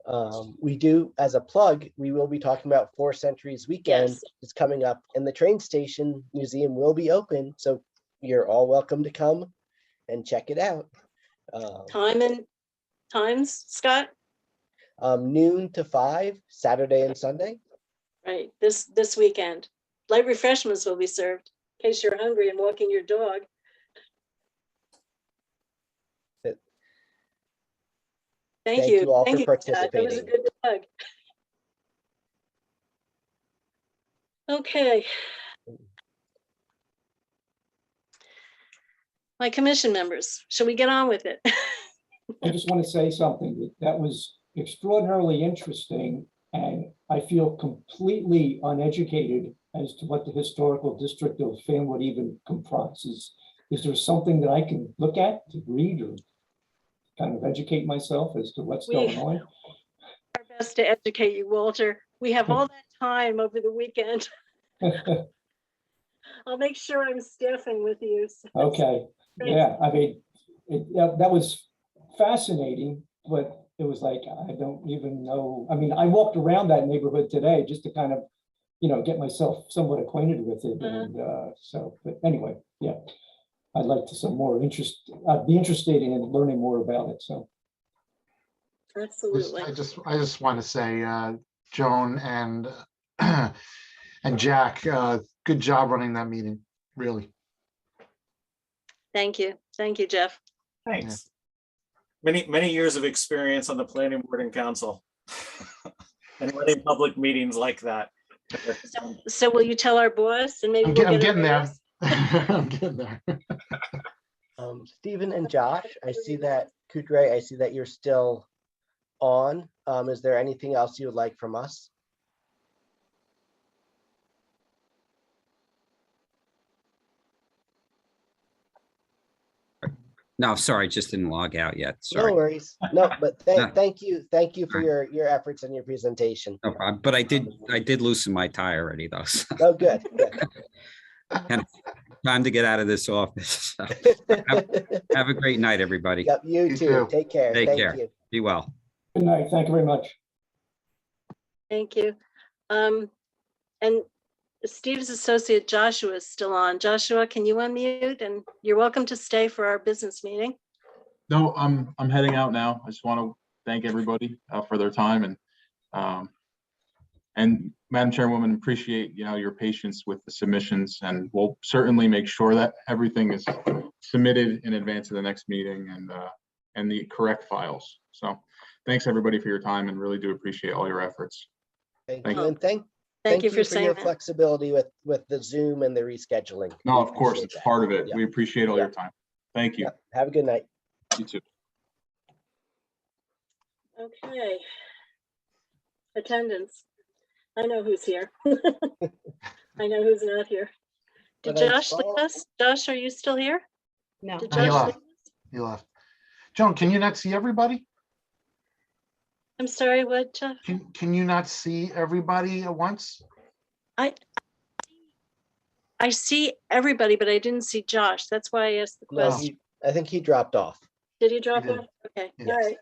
all. We do, as a plug, we will be talking about 4 Centuries Weekend. Yes. It's coming up, and the train station museum will be open, so you're all welcome to come and check it out. Time and times, Scott? Noon to 5, Saturday and Sunday. Right, this weekend. Light refreshments will be served in case you're hungry and walking your dog. Thank you. you all Thank for you, Scott. That was a participating. good plug. Okay. My commission members, shall we get on with it? I just want to say something that was extraordinarily interesting, and I feel completely uneducated as to what the historical district of Fanwood even comprises. Is there something that I can look at to read or kind of educate myself as to what's going on? Our best to educate you, Walter. We have all that time over the weekend. I'll make sure I'm staffing with you. So Okay, yeah, I mean, that was fascinating, but it was like, I don't even know. I mean, I walked around that neighborhood today just to kind of, get myself somewhat acquainted with it. And so, but anyway, yeah, I'd like to I'd be interested in learning more about it, so. absolutely. I just want to say, Joan and and Jack, good job running that meeting, really. Thank you. Thank you, Jeff. Thanks. Many years of experience on the planning board and council. And running public meetings like that. So will you tell our boss and maybe I'm we'll get getting a there. raise? I'm getting there. Stephen and Josh, I see that, Kudre, I see that you're still on. Is there anything else you would like from us? No, sorry, just didn't log out yet. No Sorry. worries. No, but No. thank you for your efforts and your presentation. No problem. But I did loosen my tie already though. So. Oh, good. Good. And time to get out of this office. So have a great night, everybody. Yep, you too. Take care. Take Thank care. you. Be well. Good night, thank you very much. Thank you. And Steve's associate Joshua is still on. Joshua, can you unmute? And you're welcome to stay for our business meeting. No, I'm heading out now. I just want to thank everybody for their time and Madam Chairwoman, appreciate your patience with the submissions, and we'll certainly make sure that everything is submitted in advance of the next meeting and the correct files. So thanks everybody for your time, and really do appreciate all your efforts. Thank Thank you. you. And thank you you for for saying your that. flexibility with the Zoom and the rescheduling. No, We of course, appreciate it's that. part of it. Yeah. We appreciate all Yeah. your time. Thank you. Yeah. Have a good night. You too. Okay. Attendance. I know who's here. I know who's not here. Did But I Josh saw- leave us? Josh, are you still here? No. Did No, he Josh left. leave? He left. Joan, can you not see everybody? I'm sorry, what? Can you not see everybody at once? I see everybody, but I didn't see Josh. That's why I asked the No, question. I think he dropped off. Did he drop He did. off? Okay, Yes. all right.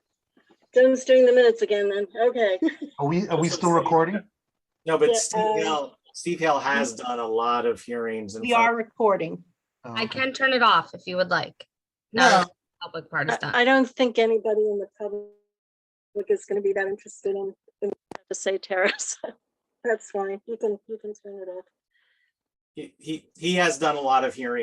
Jones doing the minutes again then. Okay. Are we That's still what I'm saying. recording? No, but Yeah, Steve Hale has done a lot of hearings. We are recording. Oh, I okay. can turn it off if you would like. No. Now the public part is done. I don't think anybody in the public is going to be that interested in what you have to say, Tara. So that's fine. You can turn it off. He has done a lot of hearings.